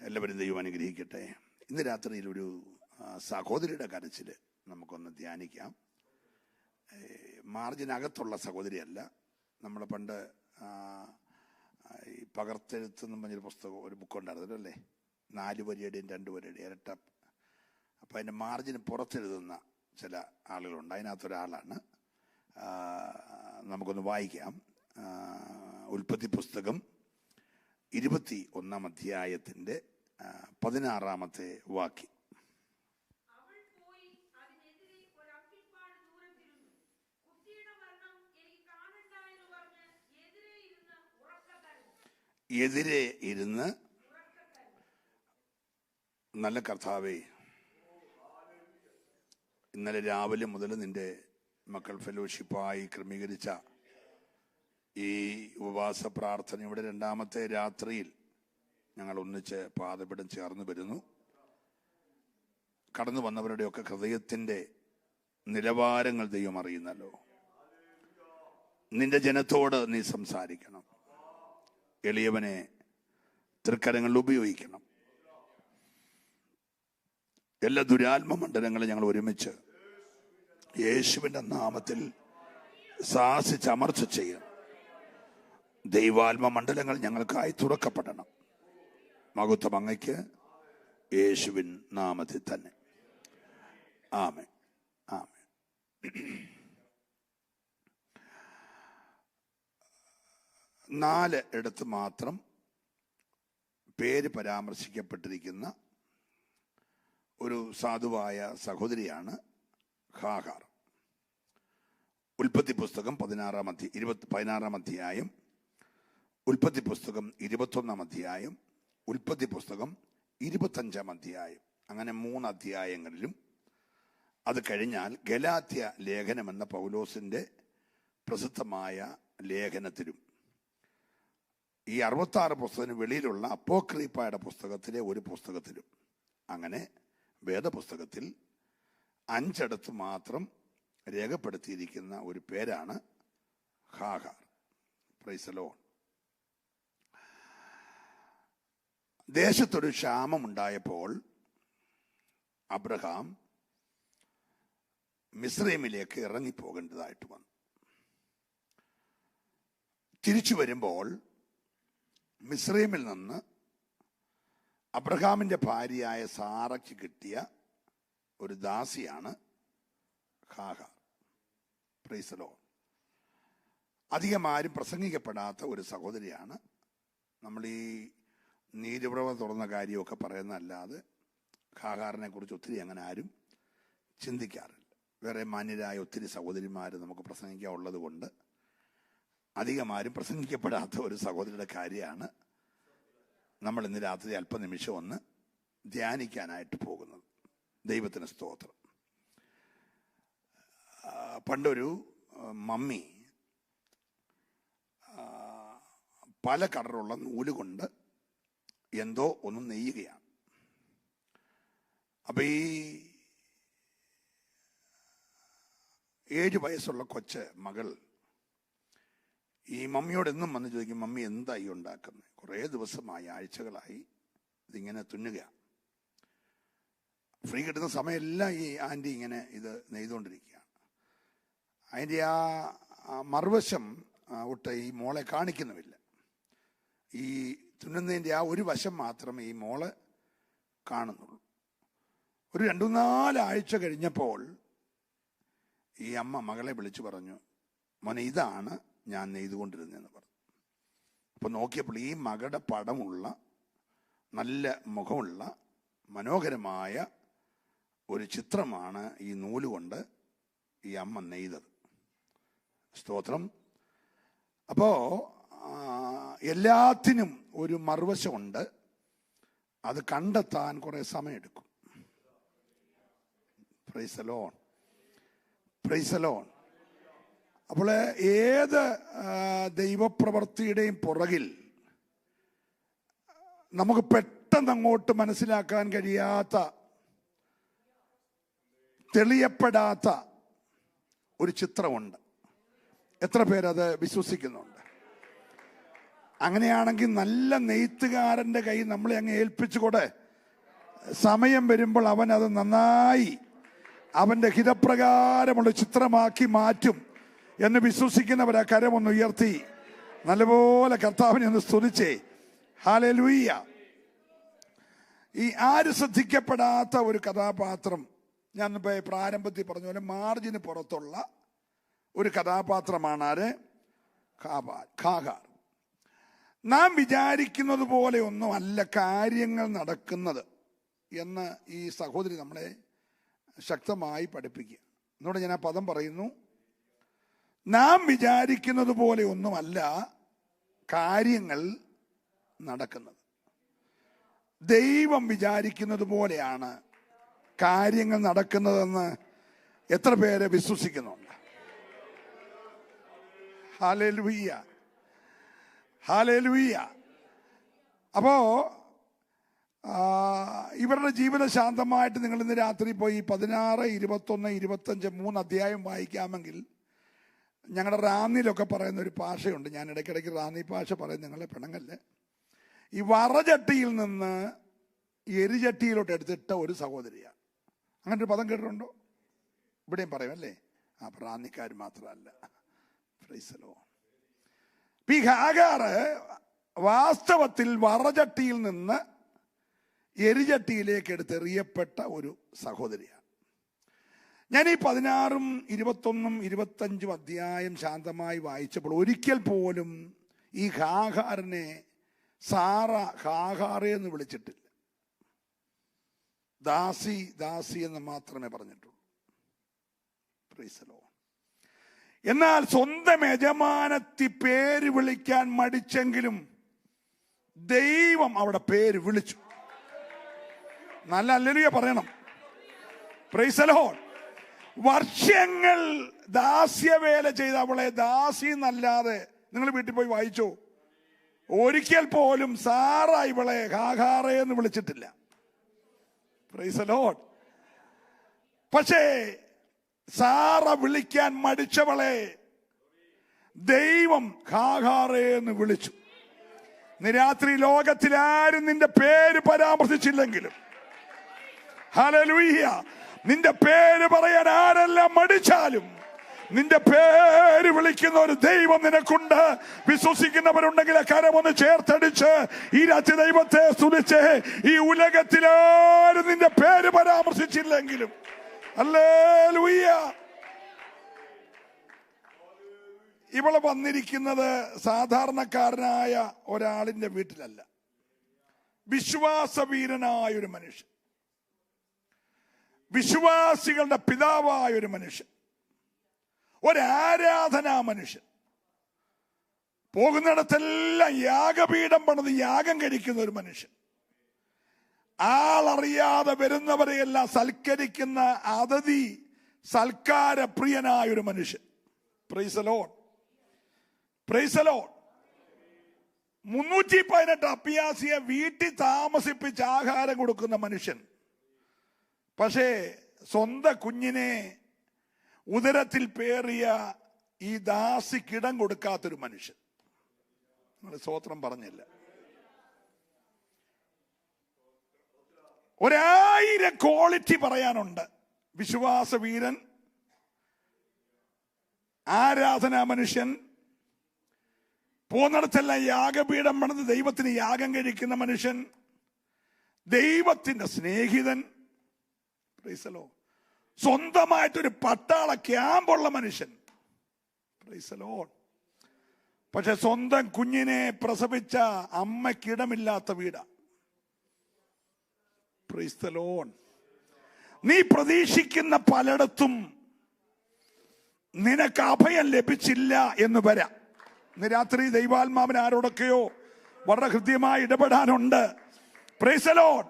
എല്ലാവരും ദൈവം അനുഗ്രഹിക്കട്ടെ. ഇന്ന് രാത്രിയിൽ ഒരു സഹോദരിയുടെ കരച്ചിൽ നമുക്കൊന്ന് ധ്യാനിക്കാം. മാർജിനകത്തുള്ള സഹോദരിയല്ല. നമ്മൾ പണ്ട് ഈ പകർത്തെഴുത്തെന്നും പറഞ്ഞൊരു പുസ്തകം, ഒരു ബുക്ക് ഉണ്ടായിരുന്നല്ലോ അല്ലേ, 4 വരിയുടെയും 2 വരിയുടെയും ഇരട്ട. അപ്പം അതിൻ്റെ മാർജിന് പുറത്തെഴുതുന്ന ചില ആളുകളുണ്ട്. അതിനകത്തൊരാളാണ്. നമുക്കൊന്ന് വായിക്കാം. ഉൽപ്പത്തി പുസ്തകം 21-ാം അധ്യായത്തിൻ്റെ 16-ാമത്തെ വാക്യം. എതിരെ ഇരുന്ന് നല്ല കർത്താവേ, ഇന്നലെ രാവിലെ മുതൽ നിന്റെ മക്കൾ ഫെലോഷിപ്പായി ക്രമീകരിച്ച ഈ ഉപവാസ പ്രാർത്ഥനയുടെ 2ാമത്തെ രാത്രിയിൽ ഞങ്ങൾ ഒന്നിച്ച് പാദപീഠം ചേർന്ന് വരുന്നു. കടന്നു വന്നവരുടെയൊക്കെ ഹൃദയത്തിൻ്റെ നിലവാരങ്ങൾ ദൈവം അറിയുന്നല്ലോ. നിന്റെ ജനത്തോട് നീ സംസാരിക്കണം. എളിയവനെ തൃക്കരങ്ങളിൽ ഉപയോഗിക്കണം. എല്ലാ ദുരാത്മ മണ്ഡലങ്ങളും ഞങ്ങൾ ഒരുമിച്ച് യേശുവിൻ്റെ നാമത്തിൽ ശാസിച്ചമർച്ച ചെയ്യണം. ദൈവാത്മ മണ്ഡലങ്ങൾ ഞങ്ങൾക്കായി തുറക്കപ്പെടണം. മഹത്വം അങ്ങയ്ക്ക്, യേശുവിൻ നാമത്തിൽ തന്നെ. ആമേൻ, ആമേൻ. നാല് ഇടത്ത് മാത്രം പേര് പരാമർശിക്കപ്പെട്ടിരിക്കുന്ന ഒരു സാധുവായ സഹോദരിയാണ് ഹാഗാർ. ഉൽപ്പത്തി പുസ്തകം 16-ാം അധ്യായം, ഉൽപ്പത്തി പുസ്തകം 21-ാം അധ്യായം, ഉൽപ്പത്തി പുസ്തകം 25-ാം അധ്യായം, അങ്ങനെ 3 അധ്യായങ്ങളിലും അത് കഴിഞ്ഞാൽ ഗലാത്യ ലേഖനം എന്ന പൗലോസിൻ്റെ പ്രസിദ്ധമായ ലേഖനത്തിലും ഈ 66 പുസ്തകത്തിന് വെളിയിലുള്ള അപ്പോക്രീപ്പായുടെ പുസ്തകത്തിലെ ഒരു പുസ്തകത്തിലും, അങ്ങനെ വേദപുസ്തകത്തിൽ 5 ഇടത്ത് മാത്രം രേഖപ്പെടുത്തിയിരിക്കുന്ന ഒരു പേരാണ് ഹാഗാർ. Praise the Lord. ദേശത്തൊരു ക്ഷാമമുണ്ടായപ്പോൾ അബ്രഹാം മിസ്രൈമിലേക്ക് ഇറങ്ങിപ്പോകേണ്ടതായിട്ട് വന്നു. തിരിച്ചു വരുമ്പോൾ മിസ്രൈമിൽ നിന്ന് അബ്രഹാമിൻ്റെ ഭാര്യയായ സാറയ്ക്ക് കിട്ടിയ ഒരു ദാസിയാണ് ഹാഗാർ. Praise the Lord. അധികം ആരും പ്രസംഗിക്കപ്പെടാത്ത ഒരു സഹോദരിയാണ്. നമ്മൾ ഈ നീരുറവ തുറന്ന കാര്യമൊക്കെ പറയുന്നതല്ലാതെ ഹാഗാറിനെ കുറിച്ച് ഒത്തിരി അങ്ങനെ ആരും ചിന്തിക്കാറില്ല. വേറെ മാന്യരായ ഒത്തിരി സഹോദരിമാർ നമുക്ക് പ്രസംഗിക്കാനുള്ളത് കൊണ്ട് അധികം ആരും പ്രസംഗിക്കപ്പെടാത്ത ഒരു സഹോദരിയുടെ കാര്യമാണ് നമ്മൾ ഇന്ന് രാത്രി അല്പനിമിഷം ഒന്ന് ധ്യാനിക്കാനായിട്ട് പോകുന്നത്. ദൈവത്തിന് സ്തോത്രം. പണ്ടൊരു മമ്മി പല കളറുള്ള നൂല് കൊണ്ട് എന്തോ ഒന്ന് നെയ്യുകയാണ്. അപ്പം ഈ 7 വയസ്സുള്ള കൊച്ച് മകൾ ഈ മമ്മിയോട് എന്നും വന്ന് ചോദിക്കും, മമ്മി എന്തായി ഉണ്ടാക്കുന്നത്? കുറേ ദിവസമായി, ആഴ്ചകളായി ഇതിങ്ങനെ തുന്നുക. ഫ്രീ കിട്ടുന്ന സമയമെല്ലാം ഈ ആൻറ്റി ഇങ്ങനെ ഇത് നെയ്തുകൊണ്ടിരിക്കുകയാണ്. അതിൻ്റെ ആ മറുവശം ഒട്ട് ഈ മോളെ കാണിക്കുന്നുമില്ല. ഈ തുന്നുന്നതിൻ്റെ ആ ഒരു വശം മാത്രമേ ഈ മോള് കാണുന്നുള്ളൂ. ഒരു 2-4 ആഴ്ച കഴിഞ്ഞപ്പോൾ ഈ അമ്മ മകളെ വിളിച്ചു പറഞ്ഞു, മോനെ ഇതാണ് ഞാൻ നെയ്തുകൊണ്ടിരുന്നതെന്ന് പറഞ്ഞു. അപ്പോൾ നോക്കിയപ്പോൾ ഈ മകളുടെ പടമുള്ള നല്ല മുഖമുള്ള മനോഹരമായ ഒരു ചിത്രമാണ് ഈ നൂലുകൊണ്ട് ഈ അമ്മ നെയ്തത്. സ്തോത്രം. അപ്പോൾ എല്ലാത്തിനും ഒരു മറുവശമുണ്ട്. അത് കണ്ടെത്താൻ കുറേ സമയമെടുക്കും. Price the Lord, praise the Lord. അപ്പോൾ ഏത് ദൈവപ്രവൃത്തിയുടെയും പുറകിൽ നമുക്ക് പെട്ടെന്ന് അങ്ങോട്ട് മനസ്സിലാക്കാൻ കഴിയാത്ത, തെളിയപ്പെടാത്ത ഒരു ചിത്രമുണ്ട്. എത്ര പേരത് വിശ്വസിക്കുന്നുണ്ട്? അങ്ങനെയാണെങ്കിൽ നല്ല നെയ്ത്തുകാരൻ്റെ കൈ നമ്മളെ അങ്ങ് ഏൽപ്പിച്ചുകൂടെ? സമയം വരുമ്പോൾ അവൻ അത് നന്നായി അവൻ്റെ ഹിതപ്രകാരമുള്ള ചിത്രമാക്കി മാറ്റും എന്ന് വിശ്വസിക്കുന്നവരാ കരമൊന്ന് ഉയർത്തി നല്ലപോലെ കർത്താവിനെ ഒന്ന് സ്തുതിച്ചേ. ഹല്ലേലൂയ. ഈ ആര് ശ്രദ്ധിക്കപ്പെടാത്ത ഒരു കഥാപാത്രം, ഞാൻ പ്രാരംഭത്തിൽ പറഞ്ഞ പോലെ മാർജിന് പുറത്തുള്ള ഒരു കഥാപാത്രമാണ് ആര്? ഖാഗാർ. നാം വിചാരിക്കുന്നത് പോലെ ഒന്നും അല്ല കാര്യങ്ങൾ നടക്കുന്നത് എന്ന് ഈ സഹോദരി നമ്മളെ ശക്തമായി പഠിപ്പിക്കുക. എന്നോട് ഞാൻ ആ പദം പറയുന്നു. നാം വിചാരിക്കുന്നത് പോലെ ഒന്നുമല്ല കാര്യങ്ങൾ നടക്കുന്നത്. ദൈവം വിചാരിക്കുന്നത് പോലെയാണ് കാര്യങ്ങൾ നടക്കുന്നതെന്ന് എത്ര പേര് വിശ്വസിക്കുന്നുണ്ട്? Hallelujah, hallelujah. അപ്പോ ഇവരുടെ ജീവിതം ശാന്തമായിട്ട് നിങ്ങൾ ഇന്ന് രാത്രി പോയി 16, 21, 25 3 അധ്യായം വായിക്കാമെങ്കിൽ ഞങ്ങളുടെ റാന്നിയിലൊക്കെ പറയുന്ന ഒരു ഭാഷയുണ്ട്. ഞാൻ ഇടയ്ക്കിടയ്ക്ക് റാന്നി ഭാഷ പറയും, നിങ്ങളെ പിണങ്ങല്ലേ. ഈ വറചട്ടിയിൽ നിന്ന് എരിചട്ടിയിലോട്ട് എടുത്തിട്ട ഒരു സഹോദരിയാണ്. അങ്ങനെ ഒരു പദം കേട്ടിട്ടുണ്ടോ? ഇവിടെയും പറയും അല്ലേ? ആ, റാന്നിക്കാർ മാത്രമല്ല. Price the Lord. ഈ ഹാഗാർ വാസ്തവത്തിൽ വറചട്ടിയിൽ നിന്ന് എരിചട്ടിയിലേക്ക് എടുത്തെറിയപ്പെട്ട ഒരു സഹോദരിയാണ്. ഞാൻ ഈ 16, 21, 25 അധ്യായം ശാന്തമായി വായിച്ചപ്പോൾ ഒരിക്കൽ പോലും ഈ ഹാഗാറിനെ സാറ ഹാഗാറെ എന്ന് വിളിച്ചിട്ടില്ല. ദാസി ദാസി എന്ന് മാത്രമേ പറഞ്ഞിട്ടുള്ളൂ. Price the Lord. എന്നാൽ സ്വന്തം യജമാനത്തി പേര് വിളിക്കാൻ മടിച്ചെങ്കിലും ദൈവം അവിടെ പേര് വിളിച്ചു. നല്ല ഹല്ലേലൂയ പറയണം. Price the Lord. വർഷങ്ങൾ ദാസ്യവേല ചെയ്ത അവളെ ദാസി എന്നല്ലാതെ നിങ്ങൾ വീട്ടിൽ പോയി വായിച്ചോ, ഒരിക്കൽ പോലും സാറ ഇവളെ ഹാഗാറെ എന്ന് വിളിച്ചിട്ടില്ല. Price the Lord. പക്ഷേ സാറ വിളിക്കാൻ മടിച്ചവളെ ദൈവം ഹാഗാറെ എന്ന് വിളിച്ചു. ഇന്ന് രാത്രി ലോകത്തിൽ ആരും നിന്റെ പേര് പരാമർശിച്ചില്ലെങ്കിലും, ഹല്ലേലൂയ, നിന്റെ പേര് പറയാൻ ആരെല്ലാം മടിച്ചാലും നിന്റെ പേര് വിളിക്കുന്ന ഒരു ദൈവം നിനക്കുണ്ട്. വിശ്വസിക്കുന്നവരുണ്ടെങ്കിൽ കരമൊന്ന് ചേർത്തടിച്ച് ഈ രാത്രി ദൈവത്തെ സ്തുതിച്ച്, ഈ ഉലകത്തിലാരും നിന്റെ പേര് പരാമർശിച്ചില്ലെങ്കിലും ഹല്ലേലൂയ. ഇവള് വന്നിരിക്കുന്നത് സാധാരണക്കാരനായ ഒരാളിന്റെ വീട്ടിലല്ല, വിശ്വാസവീരനായ ഒരു മനുഷ്യൻ, വിശ്വാസികളുടെ പിതാവായ ഒരു മനുഷ്യൻ, ഒരാരാധനാ മനുഷ്യൻ, പോകുന്നിടത്തെല്ലാം യാഗപീഠം പണിത് യാഗം കഴിക്കുന്ന ഒരു മനുഷ്യൻ, ആളറിയാതെ വരുന്നവരെയെല്ലാം സൽക്കരിക്കുന്ന അതിഥി സൽക്കാര പ്രിയനായ ഒരു മനുഷ്യൻ. Price the Lord, praise the Lord. 318 അപ്പിയാസിയെ വീട്ടിൽ താമസിപ്പിച്ച് ആഹാരം കൊടുക്കുന്ന മനുഷ്യൻ. പക്ഷേ സ്വന്തം കുഞ്ഞിനെ ഉദരത്തിൽ പേറിയ ഈ ദാസിക്കിടം കൊടുക്കാത്തൊരു മനുഷ്യൻ. നിങ്ങൾ സ്തോത്രം പറഞ്ഞില്ല. 1000 ക്വാളിറ്റി പറയാനുണ്ട്. വിശ്വാസവീരൻ, ആരാധനാ മനുഷ്യൻ, പോന്നിടത്തെല്ലാം യാഗപീഠം പണിത് ദൈവത്തിന് യാഗം കഴിക്കുന്ന മനുഷ്യൻ, ദൈവത്തിന്റെ സ്നേഹിതൻ, പ്രൈസ് ദി ലോർഡ്, സ്വന്തമായിട്ടൊരു പട്ടാള ക്യാമ്പുള്ള മനുഷ്യൻ. Price the Lord. പക്ഷെ സ്വന്തം കുഞ്ഞിനെ പ്രസവിച്ച അമ്മയ്ക്കിടമില്ലാത്ത വീടാ. Price the Lord. നീ പ്രതീക്ഷിക്കുന്ന പലയിടത്തും നിനക്ക് അഭയം ലഭിച്ചില്ല എന്ന് വരാം. ഇന്ന് രാത്രി ദൈവാത്മാവിന് ആരോടൊക്കെയോ വളരെ ഹൃദ്യമായി ഇടപെടാനുണ്ട്. Price the Lord.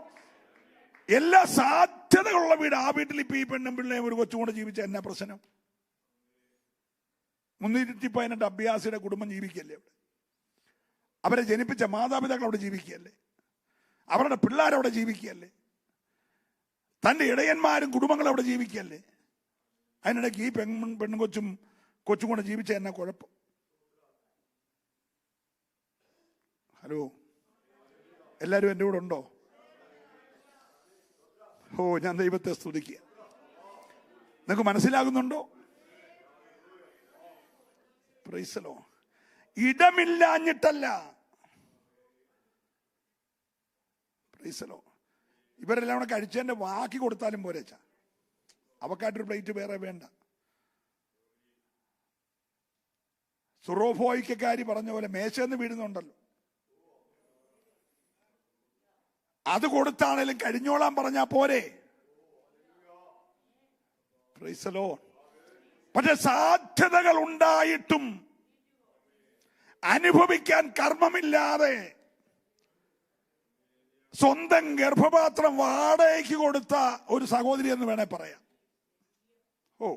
എല്ലാ സാധ്യതകളുള്ള വീട്. ആ വീട്ടിൽ ഇപ്പൊ ഈ പെണ്ണും പിള്ളേയും ഒരു കൊച്ചും കൂടെ ജീവിച്ച എന്നാ പ്രശ്നം? 318 അഭ്യാസിയുടെ കുടുംബം ജീവിക്കല്ലേ അവിടെ? അവരെ ജനിപ്പിച്ച മാതാപിതാക്കൾ അവിടെ ജീവിക്കുകയല്ലേ? അവരുടെ പിള്ളേരവിടെ ജീവിക്കുകയല്ലേ? തൻ്റെ ഇടയന്മാരും കുടുംബങ്ങളും അവിടെ ജീവിക്കുകയല്ലേ? അതിനിടയ്ക്ക് ഈ പെണ്ണും കൊച്ചും കൂടെ ജീവിച്ച എന്നാ കുഴപ്പം? ഹലോ, എല്ലാവരും എൻ്റെ കൂടെ ഉണ്ടോ? ഓ, ഞാൻ ദൈവത്തെ സ്തുതിക്കുക. നിങ്ങൾക്ക് മനസ്സിലാകുന്നുണ്ടോ? Praise the Lord. ഇടമില്ലാഞ്ഞിട്ടല്ല. Praise the Lord. ഇവരെല്ലാം കൂടെ കഴിച്ചതിന്റെ ബാക്കി കൊടുത്താലും പോരേച്ചാ, അവക്കായിട്ടൊരു പ്ലേറ്റ് വേറെ വേണ്ട. സുറോഫോയ്ക്കാരി പറഞ്ഞ പോലെ മേശന്ന് വീഴുന്നുണ്ടല്ലോ, അത് കൊടുത്താണേലും കഴിഞ്ഞോളാൻ പറഞ്ഞാ പോരെ. Price the Lord. പക്ഷെ സാധ്യതകൾ ഉണ്ടായിട്ടും അനുഭവിക്കാൻ കർമ്മമില്ലാതെ സ്വന്തം ഗർഭപാത്രം വാടകയ്ക്ക് കൊടുത്ത ഒരു സഹോദരി എന്ന് വേണേ പറയാം. ഓ,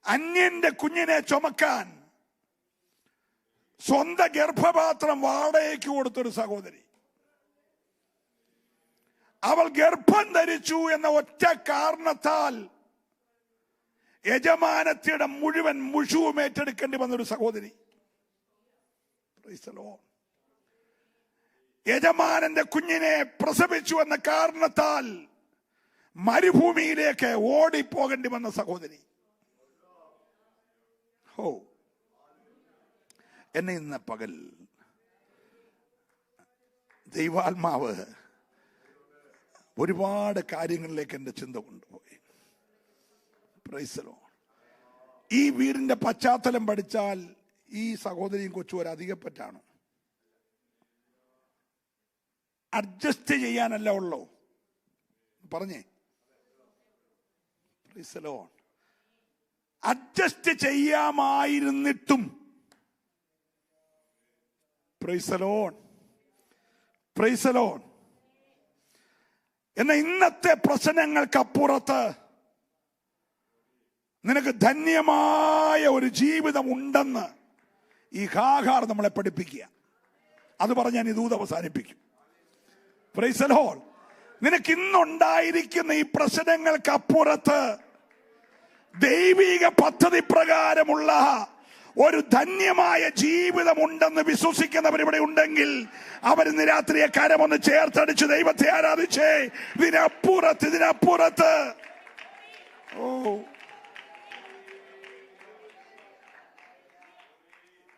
അന്യന്റെ കുഞ്ഞിനെ ചുമക്കാൻ സ്വന്തം ഗർഭപാത്രം വാടകയ്ക്ക് കൊടുത്തൊരു സഹോദരി. അവൾ ഗർഭം ധരിച്ചു എന്ന ഒറ്റ കാരണത്താൽ യജമാനത്തിയുടെ മുഴുവൻ മുഴുവും ഏറ്റെടുക്കേണ്ടി വന്നൊരു സഹോദരി. Price the Lord. യജമാനന്റെ കുഞ്ഞിനെ പ്രസവിച്ചു എന്ന കാരണത്താൽ മരുഭൂമിയിലേക്ക് ഓടിപ്പോകേണ്ടി വന്ന സഹോദരി. ഓ, എന്നെ ഇന്ന് പകൽ ദൈവാത്മാവ് ഒരുപാട് കാര്യങ്ങളിലേക്ക് എൻ്റെ ചിന്ത കൊണ്ടുപോയി. Price the Lord. ഈ വീടിന്റെ പശ്ചാത്തലം പഠിച്ചാൽ ഈ സഹോദരിയും കൊച്ചും ഒരു അധികപ്പറ്റാണ്. അഡ്ജസ്റ്റ് ചെയ്യാനല്ല ഉള്ളോ പറഞ്ഞേ. Praise the Lord. അഡ്ജസ്റ്റ് ചെയ്യാമായിരുന്നിട്ടും, praise the Lord, praise the Lord, എന്ന ഇന്നത്തെ പ്രശ്നങ്ങൾക്കപ്പുറത്ത് നിനക്ക് ധന്യമായ ഒരു ജീവിതം ഉണ്ടെന്ന് ഈ ഹാഗാർ നമ്മളെ പഠിപ്പിക്കുക. അത് പറഞ്ഞ് ഞാൻ ഈ ദൂത് അവസാനിപ്പിക്കും. Price the Lord. നിനക്ക് ഇന്നുണ്ടായിരിക്കുന്ന ഈ പ്രശ്നങ്ങൾക്കപ്പുറത്ത് ദൈവിക പദ്ധതി പ്രകാരമുള്ള ഒരു ധന്യമായ ജീവിതമുണ്ടെന്ന് വിശ്വസിക്കുന്നവർ ഇവിടെ ഉണ്ടെങ്കിൽ അവരിന്ന് രാത്രിയെ കരമൊന്ന് ചേർത്തടിച്ച് ദൈവത്തെ ആരാധിച്ചേ. ഇതിനപ്പുറത്ത് ഓ,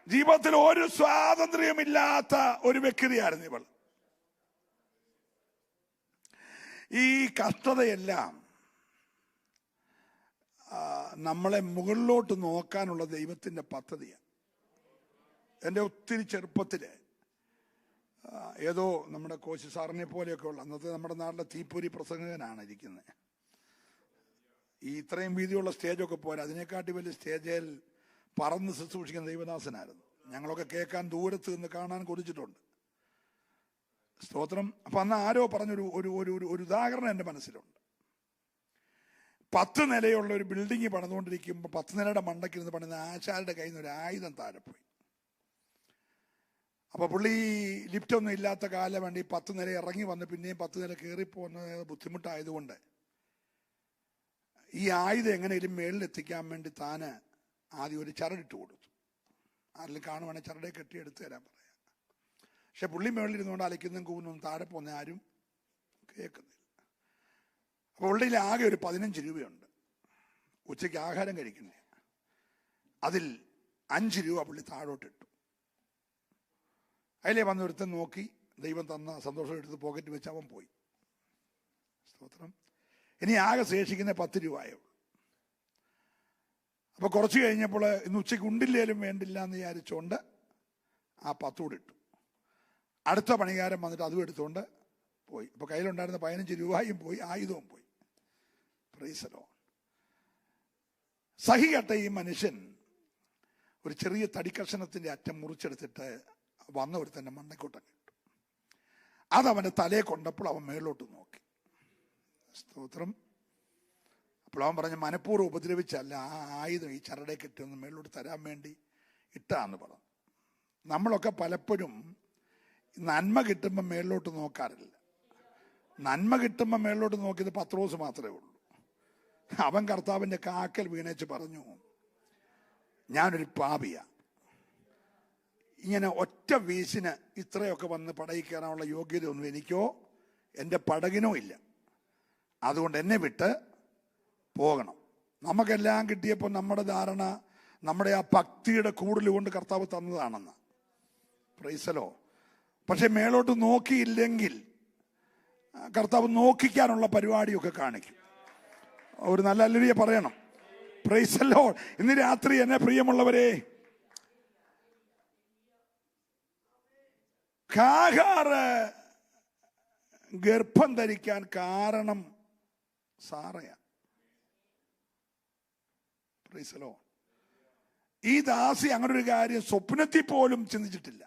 ജീവിതത്തിൽ ഒരു സ്വാതന്ത്ര്യമില്ലാത്ത ഒരു വ്യക്തിയായിരുന്നു ഇവൾ. ഈ കഷ്ടതയെല്ലാം നമ്മളെ മുകളിലോട്ട് നോക്കാനുള്ള ദൈവത്തിന്റെ പദ്ധതിയാണ്. എൻ്റെ ഒത്തിരി ചെറുപ്പത്തില് ഏതോ നമ്മുടെ കോശി സാറിനെ പോലെയൊക്കെ ഉള്ള അന്നത്തെ നമ്മുടെ നാട്ടിലെ തീപ്പൊരി പ്രസംഗകനാണ് ഇരിക്കുന്നത്. ഈ ഇത്രയും വീതിയുള്ള സ്റ്റേജൊക്കെ പോരാ, അതിനെക്കാട്ടി വലിയ സ്റ്റേജിൽ പറന്ന് ശുശ്രൂഷിക്കുന്ന ദൈവദാസനായിരുന്നു. ഞങ്ങളൊക്കെ കേൾക്കാൻ ദൂരത്ത് നിന്ന് കാണാൻ കൊതിച്ചിട്ടുണ്ട്. സ്തോത്രം. അപ്പൊ അന്ന് ആരോ പറഞ്ഞൊരു ഒരു ഉദാഹരണം എൻ്റെ മനസ്സിലുണ്ട്. 10 നിലയുള്ള ഒരു ബിൽഡിംഗ് പണിതുകൊണ്ടിരിക്കുമ്പോൾ 10 നിലയുടെ മണ്ടയ്ക്കിരുന്ന് പണിത ആശാരുടെ കയ്യിൽ നിന്ന് ഒരു ആയുധം താഴെ പോയി. അപ്പൊ പുള്ളി ലിഫ്റ്റൊന്നും ഇല്ലാത്ത കാലം വേണ്ടി 10 നില ഇറങ്ങി വന്ന് പിന്നെയും 10 നില കയറിപ്പോകുന്നത് ബുദ്ധിമുട്ടായതുകൊണ്ട് ഈ ആയുധം എങ്ങനെയും മേളിലെത്തിക്കാൻ വേണ്ടി താന് ആദ്യം ഒരു ചരടിട്ട് കൊടുത്തു. ആരെങ്കിലും കാണുവാണെങ്കിൽ ചരടെ കെട്ടി എടുത്തു തരാൻ പറയാം. പക്ഷെ പുള്ളി മേളിലിരുന്നുകൊണ്ട് അലയ്ക്കുന്നതും കൂന്നൊന്നും താഴെ പോകുന്ന ആരും കേൾക്കുന്നില്ല. അപ്പോൾ പുള്ളിയിൽ ആകെ ഒരു 15 രൂപയുണ്ട്. ഉച്ചയ്ക്ക് ആഹാരം കഴിക്കണ്ടേ, അതിൽ 5 രൂപ പുള്ളി താഴോട്ടിട്ടു. അതിലേ വന്ന് ഒരുത്തൻ നോക്കി, ദൈവം തന്ന സന്തോഷം എടുത്ത് പോക്കറ്റ് വെച്ച് അവൻ പോയി. സ്തോത്രം. ഇനി ആകെ ശേഷിക്കുന്ന 10 രൂപയോ. അപ്പൊ കുറച്ച് കഴിഞ്ഞപ്പോൾ ഇന്ന് ഉച്ചയ്ക്ക് ഉണ്ടില്ലേലും വേണ്ടില്ല എന്ന് വിചാരിച്ചുകൊണ്ട് ആ 10 കൂടെ ഇട്ടു. അടുത്ത പണിക്കാരൻ വന്നിട്ട് അതും എടുത്തുകൊണ്ട് പോയി. അപ്പൊ കയ്യിലുണ്ടായിരുന്ന 15 രൂപയും പോയി, ആയുധവും പോയി. Price the Lord. സഹികെട്ട ഈ മനുഷ്യൻ ഒരു ചെറിയ തടിക്കഷണത്തിന്റെ അറ്റം മുറിച്ചെടുത്തിട്ട് വന്ന ഒരു തന്നെ മണ്ടക്കോട്ടം കിട്ടും. അതവന്റെ തലയെ കൊണ്ടപ്പോൾ അവൻ മേലോട്ട് നോക്കി. സ്തോത്രം. അപ്പോൾ അവൻ പറഞ്ഞ മനഃപൂർവ്വം ഉപദ്രവിച്ചല്ല, ആ ആയുധം ഈ ചരടെ കെട്ടിയൊന്ന് മേലോട്ട് തരാൻ വേണ്ടി ഇട്ടാന്ന് പറഞ്ഞു. നമ്മളൊക്കെ പലപ്പോഴും നന്മ കിട്ടുമ്പോൾ മേളിലോട്ട് നോക്കാറില്ല. നന്മ കിട്ടുമ്പോൾ മേളിലോട്ട് നോക്കിയത് പത്രോസ് മാത്രമേ ഉള്ളൂ. അവൻ കർത്താവിന്റെ കാക്കൽ വീണേച്ച് പറഞ്ഞു, ഞാനൊരു പാപിയാ, ഇങ്ങനെ ഒറ്റ വീശിന് ഇത്രയൊക്കെ വന്ന് പടയിൽ കയറാനുള്ള യോഗ്യതയൊന്നും എനിക്കോ എൻ്റെ പടകിനോ ഇല്ല. അതുകൊണ്ട് എന്നെ വിട്ട് പോകണം. നമുക്കെല്ലാം കിട്ടിയപ്പോൾ നമ്മുടെ ധാരണ നമ്മുടെ ആ ഭക്തിയുടെ കൂടുതൽ കൊണ്ട് കർത്താവ് തന്നതാണെന്ന്. പ്രൈസലോ. പക്ഷെ മേലോട്ട് നോക്കിയില്ലെങ്കിൽ കർത്താവ് നോക്കിക്കാനുള്ള പരിപാടിയൊക്കെ കാണിക്കും. ഒരു നല്ല ഹല്ലേലൂയ പറയണം. പ്രൈസലോ. ഇന്ന് രാത്രി എന്നെ പ്രിയമുള്ളവരെ, ഹാഗാറ് ഗർഭം ധരിക്കാൻ കാരണം സാറയാ. പ്രൈസലോ. ഈ ദാസി അങ്ങനെ ഒരു കാര്യം സ്വപ്നത്തിൽ പോലും ചിന്തിച്ചിട്ടില്ല.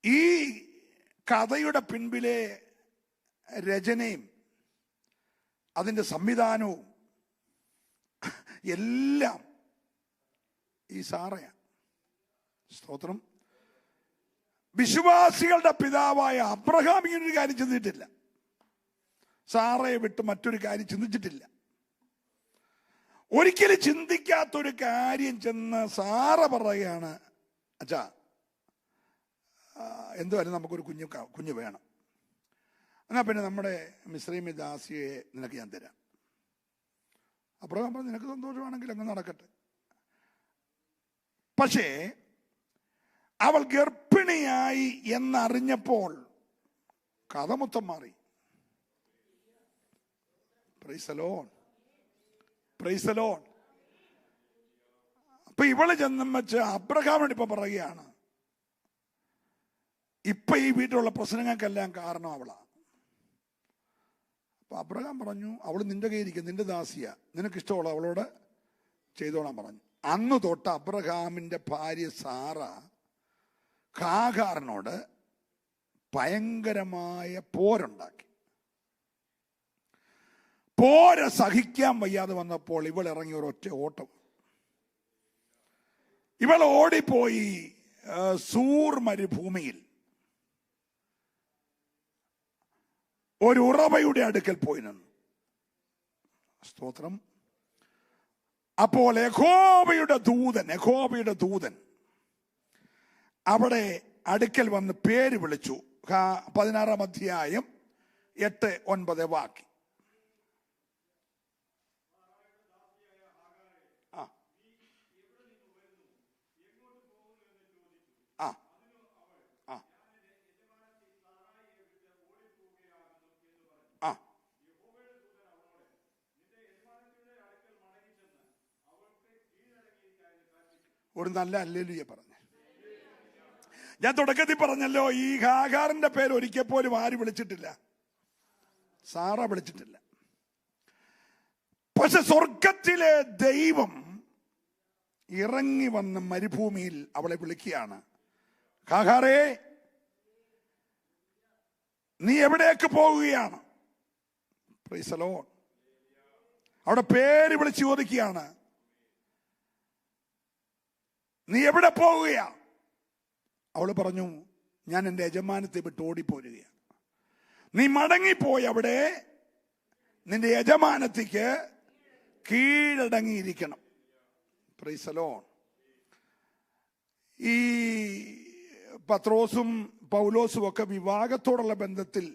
ഈ കഥയുടെ പിൻപിലെ രചനയും അതിൻ്റെ സംവിധാനവും എല്ലാം ഈ സാറയാണ്. സ്തോത്രം. വിശ്വാസികളുടെ പിതാവായ അബ്രഹാം ഇങ്ങനൊരു കാര്യം ചിന്തിച്ചിട്ടില്ല. സാറയെ വിട്ട് മറ്റൊരു കാര്യം ചിന്തിച്ചിട്ടില്ല. ഒരിക്കലും ചിന്തിക്കാത്തൊരു കാര്യം ചെന്ന് സാറ പറയുകയാണ്, അച്ഛാ എന്തുവായാലും നമുക്കൊരു കുഞ്ഞ് വേണം. എന്നാൽ പിന്നെ നമ്മുടെ മിസ്രൈമി ദാസിയെ നിനക്ക് ഞാൻ തരാം. അബ്രഹാം പറഞ്ഞു, നിനക്ക് സന്തോഷമാണെങ്കിൽ അങ്ങ് നടക്കട്ടെ. പക്ഷേ അവൾ ഗർഭിണിയായി എന്നറിഞ്ഞപ്പോൾ കഥ മൊത്തം മാറി. Price the Lord. Praise the Lord. അപ്പൊ ഇവള് ചെന്നും വെച്ച് അബ്രഹാമിനോട് ഇപ്പൊ പറയുകയാണ്, ഇപ്പൊ ഈ വീട്ടിലുള്ള പ്രശ്നങ്ങൾക്കെല്ലാം കാരണം അവളാ. അപ്പൊ അബ്രഹാം പറഞ്ഞു, അവള് നിന്റെ കയ്യിരിക്കും, നിന്റെ ദാസിയ, നിനക്കിഷ്ടമുള്ള അവളോട് ചെയ്തോളാൻ പറഞ്ഞു. അന്ന് തൊട്ട് അബ്രഹാമിന്റെ ഭാര്യ സാറ ഹാഗാറിനോട് ഭയങ്കരമായ പോരുണ്ടാക്കി. പോര സഹിക്കാൻ വയ്യാതെ വന്നപ്പോൾ ഇവൾ ഇറങ്ങി ഒരൊറ്റ ഓട്ടം. ഇവൾ ഓടിപ്പോയി സൂർ മരുഭൂമിയിൽ ഒരു ഉറവയുടെ അടുക്കൽ പോയി നിന്നു. സ്തോത്രം. അപ്പോൾ യഹോവയുടെ ദൂതൻ അവിടെ അടുക്കൽ വന്ന് പേര് വിളിച്ചു. 16-ാം അധ്യായം 8-9 വാക്യം. ഒരു നല്ല ഹല്ലേലൂയ പറഞ്ഞു. ഞാൻ തുടക്കത്തിൽ പറഞ്ഞല്ലോ, ഈ ഹാഗാറിന്റെ പേര് ഒരിക്കൽ പോലും ആര് വിളിച്ചിട്ടില്ല? സാറ വിളിച്ചിട്ടില്ല. പക്ഷെ സ്വർഗത്തിലെ ദൈവം ഇറങ്ങി വന്ന് മരുഭൂമിയിൽ അവളെ വിളിക്കുകയാണ്. ഹാഗാറേ, നീ എവിടേക്ക് പോവുകയാണ്? Price the Lord. അവിടെ പേര് വിളിച്ച് ചോദിക്കുകയാണ്, നീ എവിടെ പോവുകയാ? അവള് പറഞ്ഞു, ഞാൻ എൻ്റെ യജമാനത്തെ വിട്ട് ഓടിപ്പോരുകയാണ്. നീ മടങ്ങിപ്പോയി അവിടെ നിന്റെ യജമാനത്തിക്ക് കീഴടങ്ങിയിരിക്കണം. Praise the Lord. ഈ പത്രോസും പൗലോസും ഒക്കെ വിവാഹത്തോടുള്ള ബന്ധത്തിൽ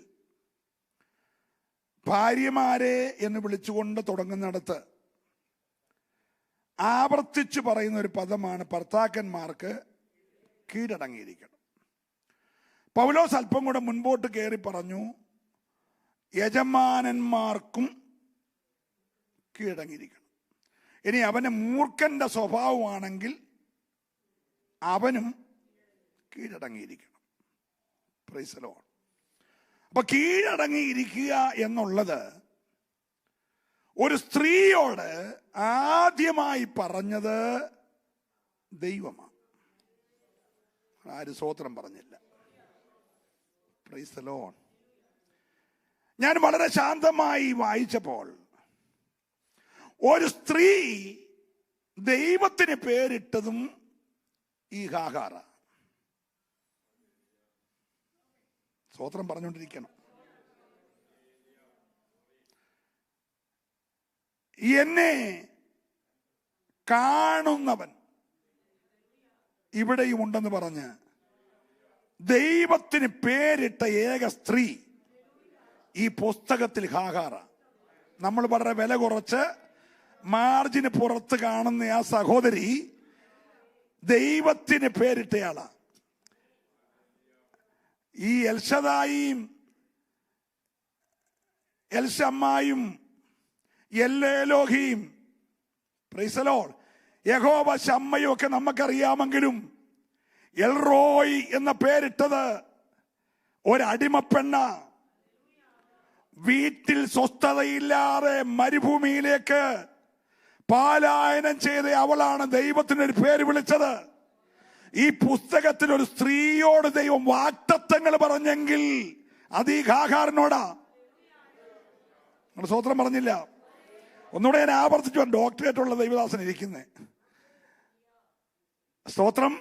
ഭാര്യമാരെ എന്ന് വിളിച്ചുകൊണ്ട് തുടങ്ങുന്നിടത്ത് ആവർത്തിച്ചു പറയുന്ന ഒരു പദമാണ് ഭർത്താക്കന്മാർക്ക് കീഴടങ്ങിയിരിക്കണം. പൗലോസ് അല്പം കൂടെ മുൻപോട്ട് കയറി പറഞ്ഞു, യജമാനന്മാർക്കും കീഴടങ്ങിയിരിക്കണം. ഇനി അവന് മൂർഖന്റെ സ്വഭാവമാണെങ്കിൽ അവനും കീഴടങ്ങിയിരിക്കണം. Praise the Lord. അപ്പൊ കീഴടങ്ങിയിരിക്കുക എന്നുള്ളത് ഒരു സ്ത്രീയോട് ആദ്യമായി പറഞ്ഞത് ദൈവമാണ്. ആര് സ്തോത്രം പറഞ്ഞില്ല? Price the Lord. ഞാൻ വളരെ ശാന്തമായി വായിച്ചപ്പോൾ ഒരു സ്ത്രീ ദൈവത്തിന് പേരിട്ടതും ഈ ഹാഗാറ. സ്തോത്രം പറഞ്ഞുകൊണ്ടിരിക്കണം. എന്നെ കാണുന്നവൻ ഇവിടെയും ഉണ്ടെന്ന് പറഞ്ഞ് ദൈവത്തിന് പേരിട്ട ഏക സ്ത്രീ ഈ പുസ്തകത്തിൽ ഹാഗാറ. നമ്മൾ വളരെ വില കുറച്ച് മാർജിന് പുറത്ത് കാണുന്ന ആ സഹോദരി ദൈവത്തിന് പേരിട്ടയാളാ. ഈ എൽഷദായിയും എൽഷമ്മായും എല്ലേലോഹിയും പ്രൈസ് ദി ലോർഡ് യഹോവ ശമ്മയും ഒക്കെ നമുക്കറിയാമെങ്കിലും എൽറോയ് എന്ന പേരിട്ടത് ഒരടിമപ്പെണ്ണ. വീട്ടിൽ സ്വസ്ഥതയില്ലാതെ മരുഭൂമിയിലേക്ക് പാലായനം ചെയ്ത അവളാണ് ദൈവത്തിനൊരു പേര് വിളിച്ചത്. ഈ പുസ്തകത്തിൽ ഒരു സ്ത്രീയോട് ദൈവം വാഗ്ദത്തങ്ങൾ പറഞ്ഞെങ്കിൽ അത് ഈ ഹാഗാറിനോടാ. നിങ്ങൾ സ്വത്രം പറഞ്ഞില്ല. ഒന്നുകൂടെ ഞാൻ ആവർത്തിച്ചു. ഡോക്ടറേറ്റുള്ള ദൈവദാസൻ ഇരിക്കുന്നേ. സ്തോത്രം.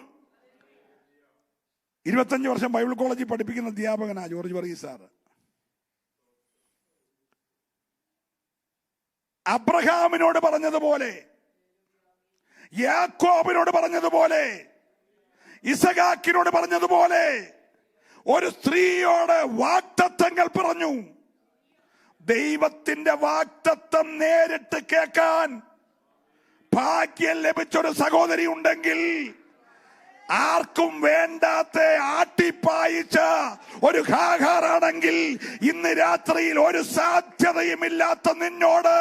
25 വർഷം ബൈബിൾ കോളേജിൽ പഠിപ്പിക്കുന്ന അധ്യാപകനാ ജോർജ് വർഗീസ് സാറ്. അബ്രഹാമിനോട് പറഞ്ഞതുപോലെ, യാക്കോബിനോട് പറഞ്ഞതുപോലെ, ഇസഹാക്കിനോട് പറഞ്ഞതുപോലെ ഒരു സ്ത്രീയോട് വാഗ്ദത്തങ്ങൾ പറഞ്ഞു. ദൈവത്തിന്റെ വാഗ്ദത്തം നേരിട്ട് കേൾക്കാൻ ഭാഗ്യം ലഭിച്ചൊരു സഹോദരി ഉണ്ടെങ്കിൽ, ആർക്കും വേണ്ടാത്ത ആട്ടിപ്പായിച്ച ഒരു ഹാഗാറാണെങ്കിൽ, ഇന്ന് രാത്രിയിൽ ഒരു സാധ്യതയുമില്ലാത്ത നിന്നോട്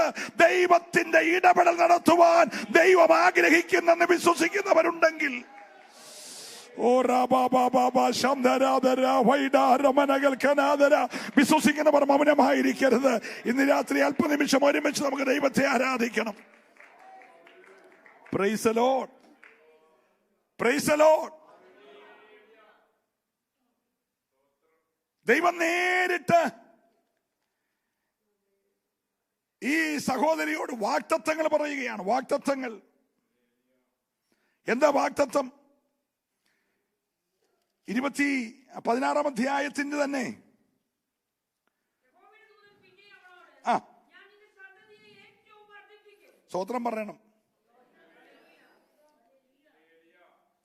ദൈവത്തിന്റെ ഇടപെടൽ നടത്തുവാൻ ദൈവം ആഗ്രഹിക്കുന്നെന്ന് വിശ്വസിക്കുന്നവരുണ്ടെങ്കിൽ, വിശ്വസിക്കുന്നവർ മൗനമായിരിക്കരുത്. ഇന്ന് രാത്രി അല്പനിമിഷം ഒരുമിച്ച് നമുക്ക് ദൈവത്തെ ആരാധിക്കണം. Praise the Lord, praise the Lord. ദൈവം നേരിട്ട് ഈ സഹോദരിയോട് വാഗ്ദത്തങ്ങൾ പറയുകയാണ്. വാഗ്ദത്തങ്ങൾ എന്താ വാഗ്ദത്തം? 16-ാം അധ്യായത്തിന്റെ തന്നെ സ്തോത്രം പറയണം.